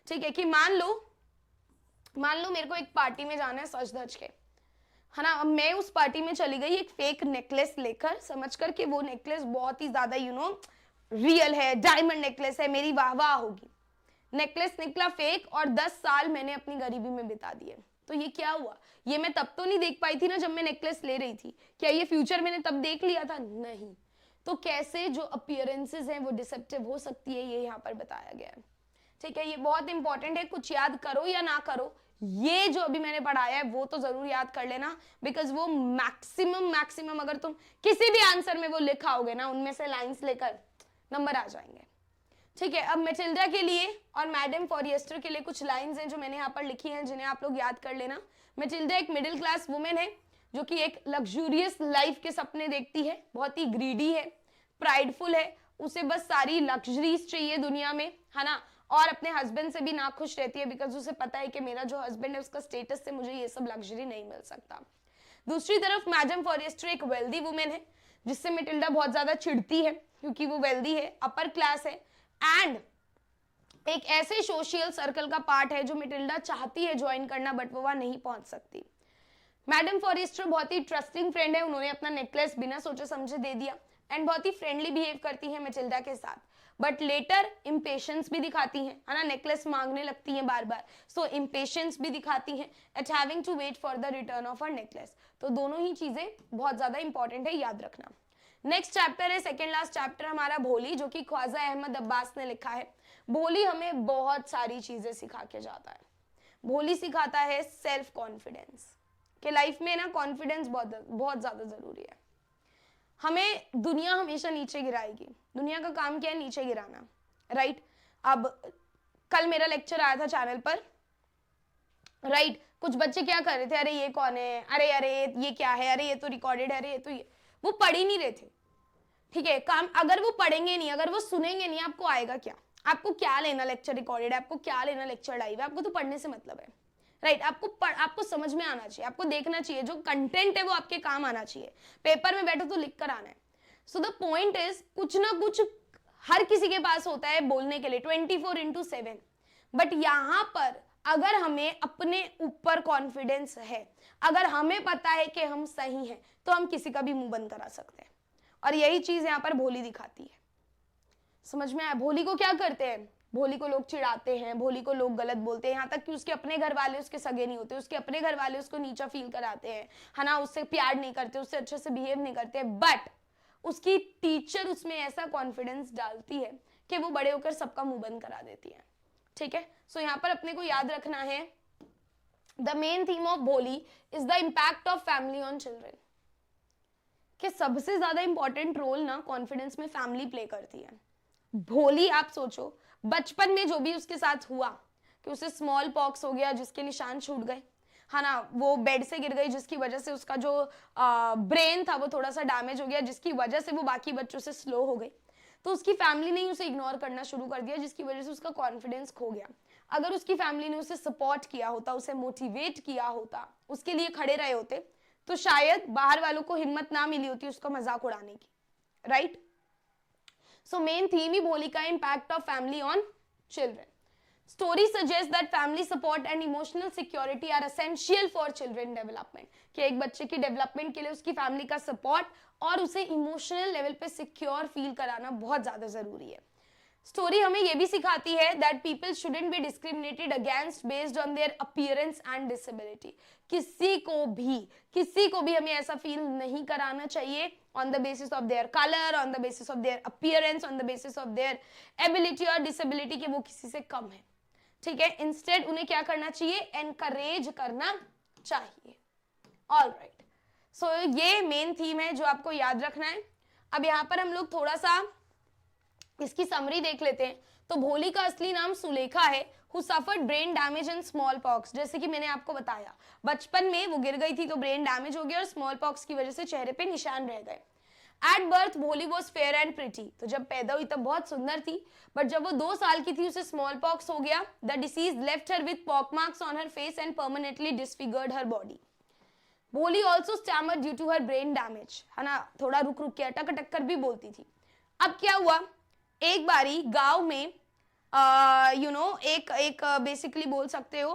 [SPEAKER 1] ठीक है, कि मान लो मेरे को एक पार्टी में जाना है सज धज के, है ना। अब मैं उस पार्टी में चली गई एक फेक नेकलेस लेकर, समझ कर कि वो नेकलेस बहुत ही ज्यादा रियल है, डायमंड नेकलेस है, मेरी वाह वाह होगी। नेकलेस निकला फेक और 10 साल मैंने अपनी गरीबी में बिता दिए। तो ये क्या हुआ, ये मैं तब तो नहीं देख पाई थी ना जब मैं नेकलेस ले रही थी, क्या ये फ्यूचर मैंने तब देख लिया था, नहीं। तो कैसे जो अपीयरेंसेस हैं वो डिसेप्टिव हो सकती है, ये यहाँ पर बताया गया है। ठीक है, ये बहुत इंपॉर्टेंट है, कुछ याद करो या ना करो, ये जो अभी मैंने पढ़ाया है वो तो जरूर याद कर लेना, बिकॉज वो मैक्सिमम अगर तुम किसी भी आंसर में वो लिखा होगे ना, उनमें से लाइंस लेकर नंबर आ जाएंगे। ठीक है, अब मेटिल्डा के लिए और मैडम फॉरेस्टर के लिए कुछ लाइंस हैं जो मैंने यहाँ पर लिखी हैं, जिन्हें आप लोग याद कर लेना। मेटिल्डा एक मिडिल क्लास वुमेन है जो कि एक लग्जूरियस लाइफ के सपने देखती है, बहुत ही ग्रीडी है, प्राइडफुल है, उसे बस सारी लग्जरीज चाहिए दुनिया में, है ना। और अपने हस्बैंड से भी नाखुश रहती है, बिकॉज उसे पता है कि मेरा जो हस्बैंड है उसका स्टेटस से मुझे ये सब लग्जरी नहीं मिल सकता। दूसरी तरफ मैडम फॉरेस्टर एक वेल्दी वुमेन है, जिससे मेटिल्डा बहुत ज्यादा चिढ़ती है, क्योंकि वो वेल्दी है, अपर क्लास है, एंड एक ऐसे सोशल सर्कल का पार्ट है जो मेटिल्डा चाहती है ज्वाइन करना, बट वो वहां नहीं पहुंच सकती। मैडम फॉरेस्टर बहुत ही ट्रस्टिंग फ्रेंड है, उन्होंने अपना नेकलेस बिना सोचे समझे दे दिया, एंड बहुत ही फ्रेंडली बिहेव करती है मेटिल्डा के साथ, बट लेटर इम्पेशंस भी दिखाती हैं, है ना, नेकलेस मांगने लगती हैं बार बार, सो इम्पेशंस भी दिखाती हैं at having to wait for the return of her necklace. तो दोनों ही चीजें बहुत ज्यादा इंपॉर्टेंट है, याद रखना। नेक्स्ट चैप्टर है सेकेंड लास्ट चैप्टर हमारा भोली, जो कि ख्वाजा अहमद अब्बास ने लिखा है। भोली हमें बहुत सारी चीजें सिखा के जाता है। भोली सिखाता है सेल्फ कॉन्फिडेंस, कि लाइफ में ना कॉन्फिडेंस बहुत ज्यादा जरूरी है। हमें दुनिया हमेशा नीचे गिराएगी, दुनिया का काम क्या है, नीचे गिराना, राइट। अब कल मेरा लेक्चर आया था चैनल पर, राइट, कुछ बच्चे क्या कर रहे थे, अरे ये कौन है, अरे ये क्या है, अरे ये तो रिकॉर्डेड है, अरे ये तो ये, वो पढ़ ही नहीं रहे थे। ठीक है, काम अगर वो पढ़ेंगे नहीं, अगर वो सुनेंगे नहीं, आपको आएगा क्या, आपको क्या लेना लेक्चर रिकॉर्डेड है, आपको क्या लेना लेक्चर लाइव है, आपको तो पढ़ने से मतलब है, राइट आपको समझ में आना चाहिए, आपको देखना चाहिए, जो कंटेंट है वो आपके काम आना चाहिए, पेपर में बैठो तो लिख कर आना है। सो द पॉइंट इज कुछ ना कुछ हर किसी के पास होता है बोलने के लिए 24/7, बट यहां पर अगर हमें अपने ऊपर कॉन्फिडेंस है, अगर हमें पता है कि हम सही हैं, तो हम किसी का भी मुंह बंद करा सकते हैं। और यही चीज यहां पर भोली दिखाती है। समझ में आया? भोली को क्या करते हैं, भोली को लोग चिढ़ाते हैं, भोली को लोग गलत बोलते हैं, यहाँ तक कि उसके अपने घर वाले उसके सगे नहीं होते, उसके अपने घर वाले उसको नीचा फील कराते हैं, है ना, उससे प्यार नहीं करते, उससे अच्छे से बिहेव नहीं करते, बट उसकी टीचर उसमें ऐसा कॉन्फिडेंस डालती है कि वो बड़े होकर सबका मुंह बंद करा देती है। ठीक है, सो यहाँ पर अपने को याद रखना है, द मेन थीम ऑफ भोली is the impact of family on children, कि सबसे ज्यादा इंपॉर्टेंट रोल ना कॉन्फिडेंस में फैमिली प्ले करती है। भोली आप सोचो बचपन में जो भी उसके साथ हुआ, कि उसे स्मॉल पॉक्स हो गया जिसके निशान छूट गए, है ना, वो बेड से गिर गई जिसकी वजह से उसका जो ब्रेन था वो थोड़ा सा डैमेज हो गया, जिसकी वजह से वो बाकी बच्चों से स्लो हो गई, तो उसकी फैमिली ने उसे इग्नोर करना शुरू कर दिया, जिसकी वजह से उसका कॉन्फिडेंस खो गया। अगर उसकी फैमिली ने उसे सपोर्ट किया होता, उसे मोटिवेट किया होता, उसके लिए खड़े रहे होते, तो शायद बाहर वालों को हिम्मत ना मिली होती उसका मजाक उड़ाने की, राइट। So main theme ही भोली का impact of family on children. Story suggests that family support and emotional security are essential for children development. कि एक बच्चे की डेवलपमेंट के लिए उसकी फैमिली का सपोर्ट और उसे इमोशनल लेवल पे सिक्योर फील कराना बहुत ज्यादा जरूरी है। स्टोरी हमें यह भी सिखाती है that people shouldn't be discriminated against based on their appearance and disability. किसी को भी हमें ऐसा फील नहीं कराना चाहिए on the basis of their color, on the basis of their appearance, on the basis of their ability और disability, कि वो किसी से कम है। ठीक है, इंस्टेड उन्हें क्या करना चाहिए, एनकरेज करना चाहिए। ऑल राइट, सो ये मेन थीम है जो आपको याद रखना है। अब यहाँ पर हम लोग थोड़ा सा इसकी समरी देख लेते हैं। तो भोली का असली नाम सुलेखा है, who suffered brain damage and smallpox। जैसे कि मैंने आपको बताया बचपन में वो गिर गई थी तो ब्रेन डैमेज हो गया और स्मॉल पॉक्स की वजह से चेहरे पे निशान रह गए। एट बर्थ भोली वॉज फेयर एंड प्रिटी, तो जब पैदा हुई तब बहुत सुंदर थी, बट जब वो 2 साल की थी उसे स्मॉल पॉक्स हो गया। The disease left her with pock marks on her face and permanently disfigured her body. Bholi also stammered due to her brain damage, है ना, थोड़ा रुक रुक के अटक अटक कर भी बोलती थी। अब क्या हुआ, एक बारी गांव में एक बेसिकली बोल सकते हो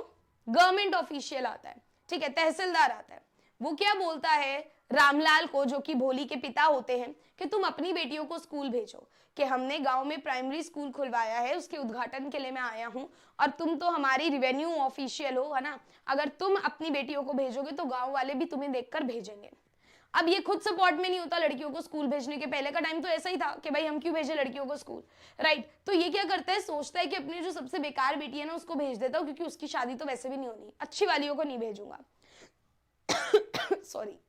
[SPEAKER 1] गवर्नमेंट ऑफिशियल आता है, ठीक है, तहसीलदार आता है। वो क्या बोलता है रामलाल को, जो कि भोली के पिता होते हैं, कि तुम अपनी बेटियों को स्कूल भेजो, कि हमने गांव में प्राइमरी स्कूल खुलवाया है, उसके उद्घाटन के लिए मैं आया हूं और तुम तो हमारी रिवेन्यू ऑफिशियल हो, है ना, अगर तुम अपनी बेटियों को भेजोगे तो गांव वाले भी तुम्हें देखकर भेजेंगे। अब ये खुद सपोर्ट में नहीं होता लड़कियों को स्कूल भेजने के, पहले का टाइम तो ऐसा ही था कि भाई हम क्यों भेजे लड़कियों को स्कूल, राइट। तो ये क्या करता है, सोचता है कि अपनी जो सबसे बेकार बेटी है ना उसको भेज देता हूँ, क्योंकि उसकी शादी तो वैसे भी नहीं होनी, अच्छी वालियों को नहीं भेजूंगा सॉरी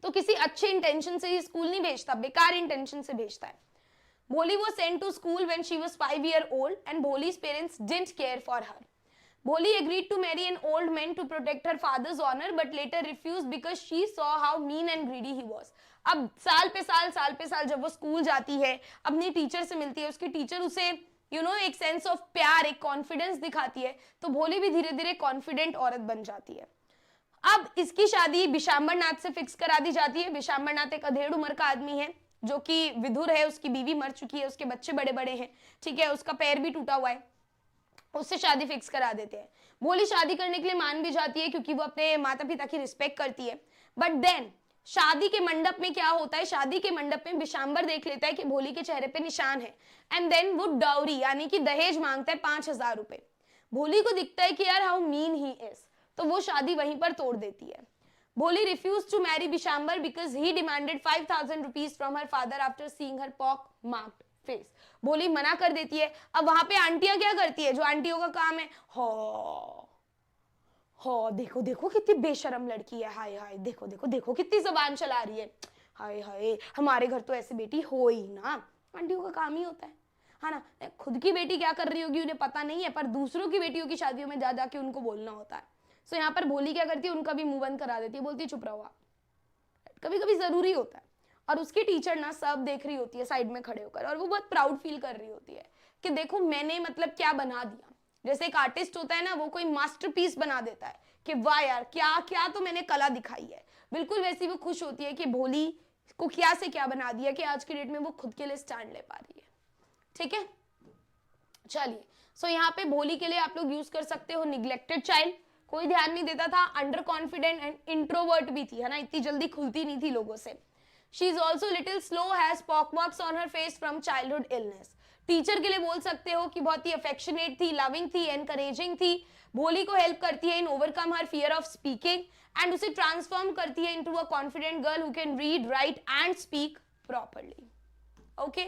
[SPEAKER 1] तो किसी अच्छे इंटेंशन से ही स्कूल नहीं भेजता, बेकार इंटेंशन से भेजता है। भोली was sent to school when she was 5 years old and Bholi's parents didn't care for her. Bholi agreed to marry an old man to protect her father's honor but later refused because she saw how mean and greedy he was. अब साल पे साल जब वो school जाती है, अपनी teacher से मिलती है, उसकी टीचर उसे एक सेंस ऑफ प्यार, एक कॉन्फिडेंस दिखाती है, तो भोली भी धीरे धीरे कॉन्फिडेंट औरत बन जाती है। अब इसकी शादी विशांबर नाथ से फिक्स करा दी जाती है। विशांबर नाथ एक अधेड़ उम्र का आदमी है जो कि विधुर है, उसकी बीवी मर चुकी है, उसके बच्चे बड़े बड़े हैं, ठीक है, उसका पैर भी टूटा हुआ है, उससे शादी फिक्स करा देते हैं। भोली शादी करने के लिए मान भी जाती है क्योंकि वो अपने माता पिता की रिस्पेक्ट करती है। बट देन शादी के मंडप में क्या होता है, शादी के मंडप में विशांबर देख लेता है कि भोली के चेहरे पे निशान है एंड देन वो डाउरी यानी कि दहेज मांगता है 5000 रुपए। भोली को दिखता है कि यार हाउ मीन ही इज, तो वो शादी वहीं पर तोड़ देती है। Bholi refuse to marry Bishamber because he demanded 5000 rupees from her father after seeing her pock marked face. Bholi मना कर देती है। अब वहां पे आंटियां क्या करती है, जो आंटियों का काम है, हो देखो देखो कितनी बेशरम लड़की है, हाय हाय देखो देखो देखो कितनी जबान चला रही है, हाय हाय हमारे घर तो ऐसी बेटी हो ही ना। आंटियों का काम ही होता है ना, खुद की बेटी क्या कर रही होगी उन्हें पता नहीं है, पर दूसरों की बेटियों की शादियों में जा जाके उनको बोलना होता है। सो यहाँ पर भोली क्या करती है, उनका भी मुंह बंद करा देती है, बोलती है चुप रहो, कभी कभी जरूरी होता है। और उसकी टीचर ना सब देख रही होती है साइड में खड़े होकर, और वो बहुत प्राउड फील कर रही होती है कि देखो मैंने मतलब क्या बना दिया। जैसे एक आर्टिस्ट होता है ना, वो कोई मास्टरपीस बना देता है कि वाह यार क्या क्या तो मैंने कला दिखाई है, बिल्कुल वैसी वो खुश होती है कि भोली को क्या से क्या बना दिया कि आज की डेट में वो खुद के लिए स्टैंड ले पा रही है। ठीक है, चलिए। सो यहाँ पे भोली के लिए आप लोग यूज कर सकते हो निग्लेक्टेड चाइल्ड, कोई ध्यान नहीं देता था, अंडर कॉन्फिडेंट एंड इंट्रोवर्ट भी थी, है ना, इतनी जल्दी खुलती नहीं थी लोगों से। She is also little slow, has pockmarks on her face from childhood illness. Teacher के लिए बोल सकते हो कि बहुत ही अफेक्शनेट थी, लविंग थी, एनकरेजिंग थी, भोली को हेल्प करती है in overcome her fear of speaking and उसे ट्रांसफॉर्म करती है into a confident girl who can read, write and speak properly. Okay,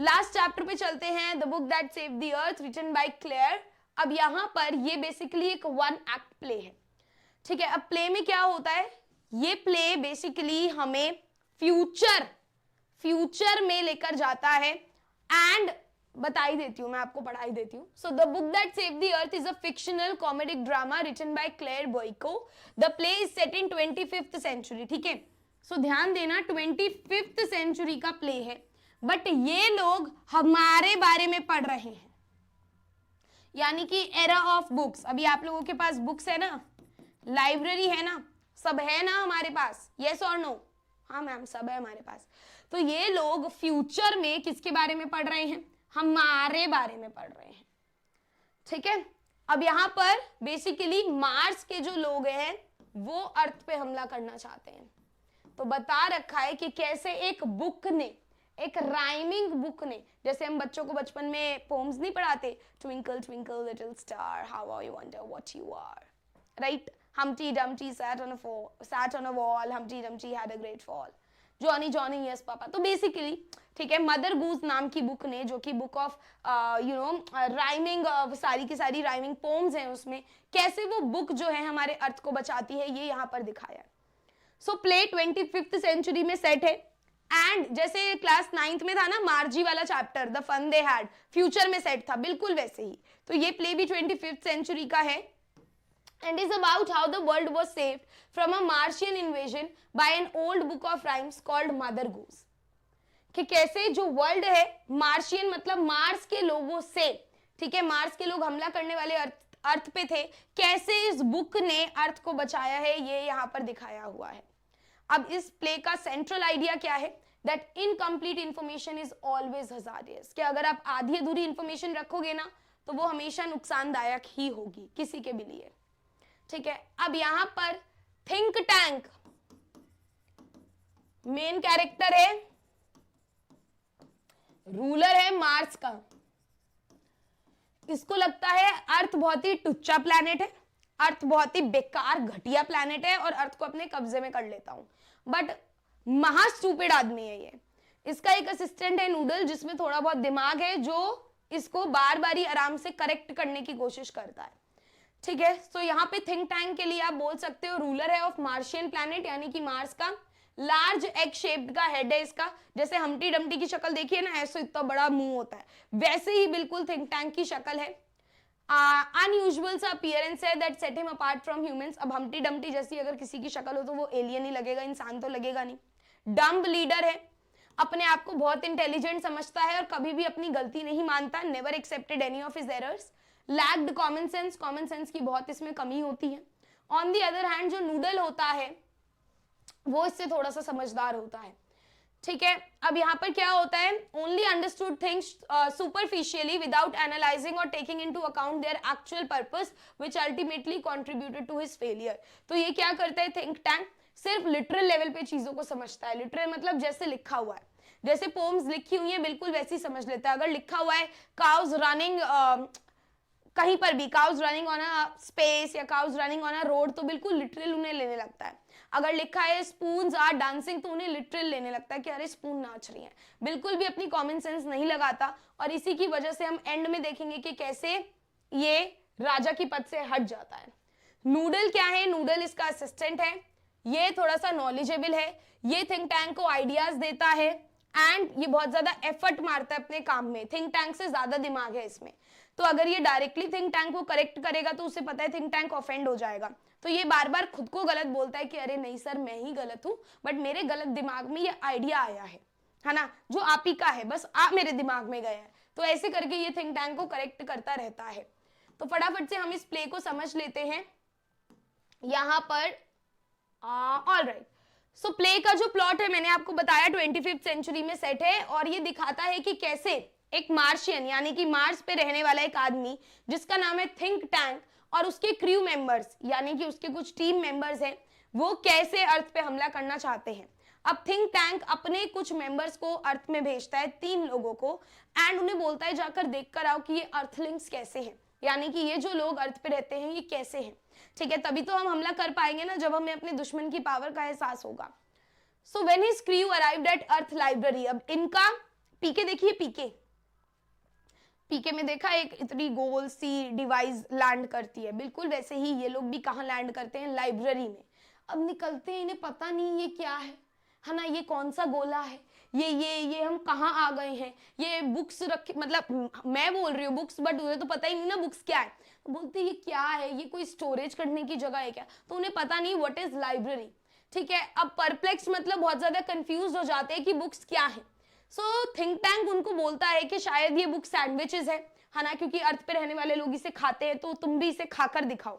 [SPEAKER 1] last chapter पे चलते हैं, the book that saved the earth written by Claire. अब यहाँ पर ये बेसिकली एक वन एक्ट प्ले है। ठीक है, अब प्ले में क्या होता है, ये प्ले बेसिकली हमें फ्यूचर में लेकर जाता है एंड बताई देती हूं मैं आपको, पढ़ाई देती हूं। So the book that saved the earth is a fictional comedic drama written by Claire Boiko. The play is set in 25th century. ठीक है, सो ध्यान देना 25th सेंचुरी का प्ले है, बट ये लोग हमारे बारे में पढ़ रहे हैं, यानी कि एरा ऑफ बुक्स। अभी आप लोगों के पास बुक्स है ना, लाइब्रेरी है ना, सब है ना हमारे पास, यस और नो? हाँ मैम, सब है हमारे पास। तो ये लोग फ्यूचर में किसके बारे में पढ़ रहे हैं, हमारे बारे में पढ़ रहे हैं। ठीक है, अब यहां पर बेसिकली मार्स के जो लोग हैं वो अर्थ पे हमला करना चाहते हैं। तो बता रखा है कि कैसे एक बुक ने, एक राइमिंग बुक ने, जैसे हम बच्चों को बचपन में पोम्स नहीं पढ़ाते, twinkle twinkle little star how I wonder what you are, right? Humpty Dumpty sat on a wall, Humpty Dumpty had a great fall, Johnny Johnny yes papa। तो बेसिकली ठीक है, मदर गूज नाम की बुक ने, जो कि बुक ऑफ राइमिंग, सारी की सारी राइमिंग पोम्स हैं उसमें, कैसे वो बुक जो है हमारे अर्थ को बचाती है, ये यहाँ पर दिखाया है। सो प्ले 25th सेंचुरी में सेट है एंड जैसे क्लास 9th में था ना मार्जी वाला chapter, the fun they had, future में सेट था, बिल्कुल वैसे ही। तो ये प्ले भी 25th सेंचुरी का है and is about how the world was saved from a Martian invasion by an old book of rhymes called Mother Goose। कि कैसे जो वर्ल्ड है, मार्शियन मतलब मार्स के लोगों से, ठीक है, मार्स के लोग हमला करने वाले अर्थ पे थे, कैसे इस बुक ने अर्थ को बचाया है, ये यहाँ पर दिखाया हुआ है। अब इस प्ले का सेंट्रल आइडिया क्या है, that incomplete information is always hazardous, कि अगर आप आधी अधूरी इंफॉर्मेशन रखोगे ना तो वो हमेशा नुकसानदायक ही होगी किसी के भी लिए। ठीक है, अब यहां पर थिंक टैंक मेन कैरेक्टर है, रूलर है मार्स का। इसको लगता है अर्थ बहुत ही टुच्चा प्लैनेट है, अर्थ बहुत ही बेकार घटिया प्लैनेट है और अर्थ को अपने कब्जे में कर लेता हूं, बट महा स्टूपिड आदमी है ये। इसका एक असिस्टेंट है नूडल, जिसमें थोड़ा बहुत दिमाग है, जो इसको बार बार ही आराम से करेक्ट करने की कोशिश करता है। ठीक है, तो यहाँ पे थिंक टैंक के लिए आप बोल सकते हो रूलर है ऑफ मार्शियन प्लैनेट, यानी कि मार्स का। लार्ज एग शेप्ड का हेड है इसका, जैसे हम्टी डम्टी की शक्ल देखिए ना, ऐसे इतना बड़ा मुंह होता है, वैसे ही बिल्कुल थिंक टैंक की शक्ल है। अनयूजुअल सा अपीयरेंस है that set him apart from humans. अब हम्टी डम्टी जैसी अगर किसी की शक्ल हो तो वो एलियन ही लगेगा, इंसान तो लगेगा नहीं। डम्ब लीडर है, अपने आप को बहुत इंटेलिजेंट समझता है और कभी भी अपनी गलती नहीं मानता, never accepted any of his errors. Lacked common sense की बहुत इसमें कमी होती है। ऑन दी अदर हैंड जो नूडल होता है वो इससे थोड़ा सा समझदार होता है। ठीक है, अब यहाँ पर क्या होता है, only understood things superficially without analysing और taking into account their actual purpose which ultimately contributed to his failure. तो ये क्या करता है थिंक टैंक, सिर्फ लिटरल लेवल पे चीजों को समझता है। लिटरल मतलब जैसे लिखा हुआ है, जैसे पोम्स लिखी हुई है बिल्कुल वैसी समझ लेता है। अगर लिखा हुआ है काउज रनिंग, कहीं पर भी cows running on a space या cows running on a road, तो बिल्कुल लिटरल उन्हें लेने लगता है। अगर लिखा है स्पून्स आर डांसिंग, तो उन्हें लिटरल लेने लगता है कि अरे स्पून नाच रही है, बिल्कुल भी अपनी कॉमन सेंस नहीं लगाता। और इसी की वजह से हम एंड में देखेंगे कि कैसे ये राजा की पद से हट जाता है। नूडल क्या है, नूडल इसका असिस्टेंट है, ये थोड़ा सा नॉलेजेबल है, ये थिंक टैंक को आइडियाज देता है एंड ये बहुत ज्यादा एफर्ट मारता है अपने काम में। थिंक टैंक से ज्यादा दिमाग है इसमें, तो अगर ये डायरेक्टली थिंक टैंक को करेक्ट करेगा तो उसे पता है थिंक टैंक ऑफेंड हो जाएगा, तो ये बार बार खुद को गलत बोलता है कि अरे नहीं सर मैं ही गलत हूं, बट मेरे गलत दिमाग में ये आइडिया आया है ना, जो आप ही का है, बस आप मेरे दिमाग में गया है। तो ऐसे करके ये थिंक टैंक को करेक्ट करता रहता है। तो फटाफट से हम इस प्ले को समझ लेते हैं यहाँ पर। ऑल राइट, सो प्ले का जो प्लॉट है मैंने आपको बताया 25th सेंचुरी में सेट है, और ये दिखाता है कि कैसे एक मार्शियन यानी कि मार्स पे रहने वाला एक आदमी जिसका नाम है थिंक टैंक और उसके क्रू मेंबर्स यानी कि उसके कुछ टीम मेंबर्स हैं, वो कैसे अर्थ पे हमला करना चाहते हैं। अब थिंक टैंक अपने कुछ मेंबर्स को अर्थ में भेजता है, 3 लोगों को, एंड उन्हें बोलता है जाकर देख कर आओ कि ये अर्थलिंक्स कैसे हैं, यानी कि ये जो लोग अर्थ पे रहते हैं ये कैसे हैं। ठीक है, तभी तो हम हमला कर पाएंगे ना, जब हमें अपने दुश्मन की पावर का एहसास होगा। So when his crew arrived at earth library, अब इनका पीके देखिए, पीके में देखा एक इतनी गोल सी डिवाइस लैंड करती है, बिल्कुल वैसे ही ये लोग भी कहाँ लैंड करते हैं, लाइब्रेरी में। अब निकलते हैं, इन्हें पता नहीं ये क्या है ना, ये कौन सा गोला है, ये हम कहाँ आ गए हैं, ये बुक्स रखे, मतलब मैं बोल रही हूँ बुक्स, बट उन्हें तो पता ही नहीं ना बुक्स क्या है। तो बोलते ये क्या है, ये कोई स्टोरेज करने की जगह है क्या, तो उन्हें पता नहीं व्हाट इज लाइब्रेरी। ठीक है, अब परप्लेक्स मतलब बहुत ज्यादा कंफ्यूज हो जाते हैं कि बुक्स क्या है। सो थिंक टैंक उनको बोलता है कि शायद ये बुक सैंडविचेस है ना, क्योंकि अर्थ पे रहने वाले लोग इसे खाते हैं, तो तुम भी इसे खाकर दिखाओ।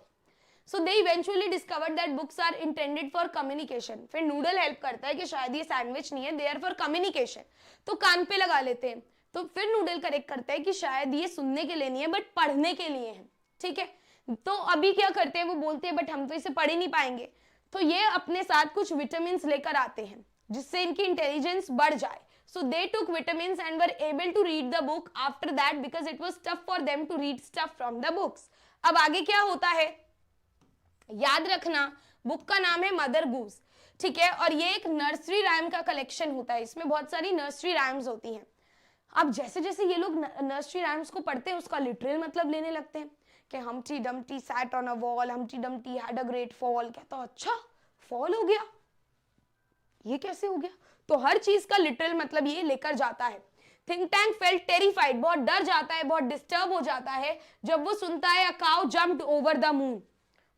[SPEAKER 1] So they eventually discovered that books are intended for communication. फिर नूडल हेल्प करता है कि शायद ये सैंडविच नहीं है, दे आर फॉर कम्युनिकेशन, तो कान पे लगा लेते हैं। तो फिर नूडल करेक्ट करता है कि शायद ये सुनने के लिए नहीं है बट पढ़ने के लिए है। ठीक है, तो अभी क्या करते हैं, वो बोलते हैं बट हम तो इसे पढ़ ही नहीं पाएंगे, तो ये अपने साथ कुछ विटामिन लेकर आते हैं जिससे इनकी इंटेलिजेंस बढ़ जाए। So they took vitamins and were able to read the book after that because it was tough for them to read stuff from the books. अब आगे क्या होता है, याद रखना बुक का नाम है मदर गूस। ठीक है, और ये एक नर्सरी राइम का कलेक्शन होता है, इसमें बहुत सारी नर्सरी राइम्स होती हैं। अब जैसे जैसे ये लोग नर्सरी राइम्स को पढ़ते हैं उसका लिटरल मतलब लेने लगते हैं कि हमटी Dumpty sat on a wall, हमटी Dumpty had a great fall. कहता तो अच्छा फॉल हो गया, ये कैसे हो गया, तो हर चीज का लिटरल मतलब ये लेकर जाता है। थिंक टैंक फेल्ट टेरिफाइड, बहुत डर जाता है, बहुत डिस्टर्ब हो जाता है जब वो सुनता है a cow jumped over the moon.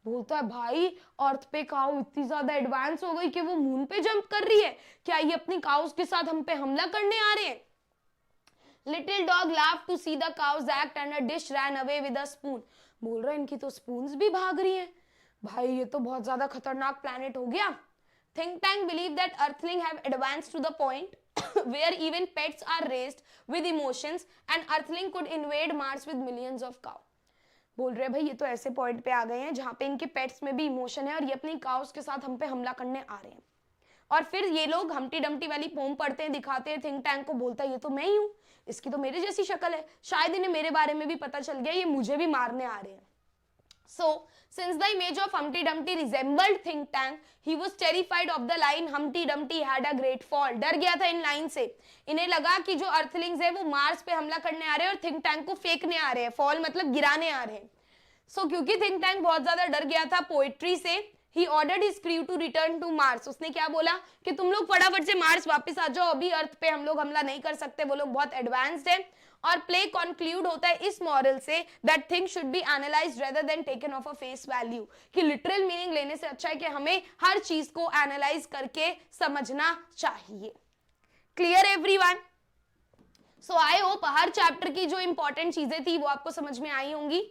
[SPEAKER 1] बोलता है भाई अर्थ पे काउ इतनी ज्यादा एडवांस हो गई कि वो मून पे जंप कर रही है, क्या ये अपनी काउस के साथ हम पे हमला करने आ रहे हैं। Little dog laughed to see the cows act and a dish ran away with a spoon. बोल रहा है इनकी तो स्पून्स भी भाग रही हैं, भाई ये तो बहुत ज्यादा खतरनाक प्लैनेट हो गया। Think tank believe that Earthling have advanced to the point where even pets are raised with emotions and Earthling could invade Mars with millions of cow. बोल रहे भाई ये तो ऐसे पॉइंट पे आ गए हैं जहां पे इनके पेट्स में भी इमोशन है और ये अपनी काउस के साथ हम पे हमला करने आ रहे हैं। और फिर ये लोग हमटी डमटी वाली पोम पढ़ते हैं, दिखाते हैं, थिंक टैंक को बोलता है ये तो मैं ही हूं, इसकी तो मेरे जैसी शक्ल है, शायद इन्हें मेरे बारे में भी पता चल गया, ये मुझे भी मारने आ रहे हैं। So, since the image of Humpty Dumpty resembled Think Tank, he was terrified of the line Humpty Dumpty had a great fall. डर गया था इन लाइन से, इन्हें लगा कि जो अर्थलिंग्स है वो मार्स पे हमला करने आ रहे हैं और थिंक टैंक को फेंकने आ रहे हैं, फॉल मतलब गिराने आ रहे हैं। So, क्योंकि थिंक टैंक बहुत ज्यादा डर गया था पोएट्री से, he ordered his crew to return to Mars. उसने क्या बोला कि तुम लोग फटाफट से मार्स वापस आ जाओ, अभी अर्थ पे हम लोग हमला नहीं कर सकते, वो लोग बहुत एडवांस्ड है। और प्ले कंक्लूड होता है इस moral say that things should be analysed rather than taken of a face value, कि लिटरल मीनिंग लेने से अच्छा है कि हमें हर चीज को एनालाइज करके समझना चाहिए। Clear everyone? So I hope her chapter की जो इंपॉर्टेंट चीजें थी वो आपको समझ में आई होंगी,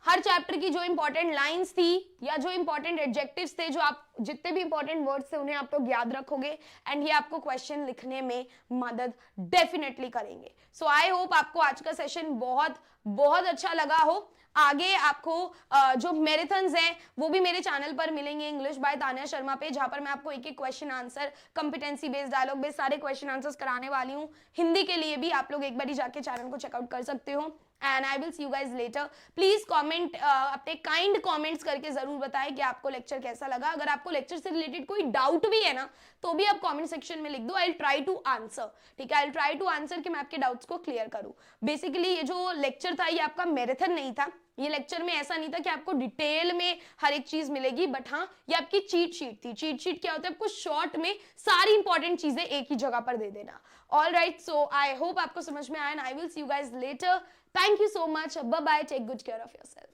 [SPEAKER 1] हर चैप्टर की जो इंपॉर्टेंट लाइंस थी या जो इंपॉर्टेंट एडजेक्टिव्स थे, जो आप जितने भी इंपॉर्टेंट वर्ड्स थे उन्हें आप लोग याद रखोगे एंड ये आपको क्वेश्चन लिखने में मदद डेफिनेटली करेंगे। सो आई होप आपको आज का सेशन बहुत बहुत अच्छा लगा हो। आगे आपको जो मैराथन्स हैं वो भी मेरे चैनल पर मिलेंगे इंग्लिश बाय तान्या शर्मा पे, जहां पर मैं आपको एक एक question answer, competency based, dialogue based सारे क्वेश्चन आंसर्स कराने वाली हूँ। हिंदी के लिए भी आप लोग एक बार जाके चैनल को चेकआउट कर सकते हो and I will see you guys letter. Please comment, अपने काइंड कमेंट्स करके जरूर बताएं कि आपको लेक्चर कैसा लगा। अगर आपको लेक्चर से रिलेटेड कोई डाउट भी है ना तो भी आप कमेंट सेक्शन में लिख दो, I will try to answer. ठीक है, I will try to answer कि मैं आपके डाउट्स को क्लियर करूं। बेसिकली ये जो लेक्चर था ये आपका मैराथन नहीं था, ये लेक्चर में ऐसा नहीं था कि आपको डिटेल में हर एक चीज मिलेगी, बट हाँ ये आपकी चीट शीट थी। चीट शीट क्या होता है, आपको शॉर्ट में सारी इंपॉर्टेंट चीजें एक ही जगह पर दे देना। All right, so I hope आपको समझ में आया and I will see you guys letter. Thank you so much. Bye bye. Take good care of yourself.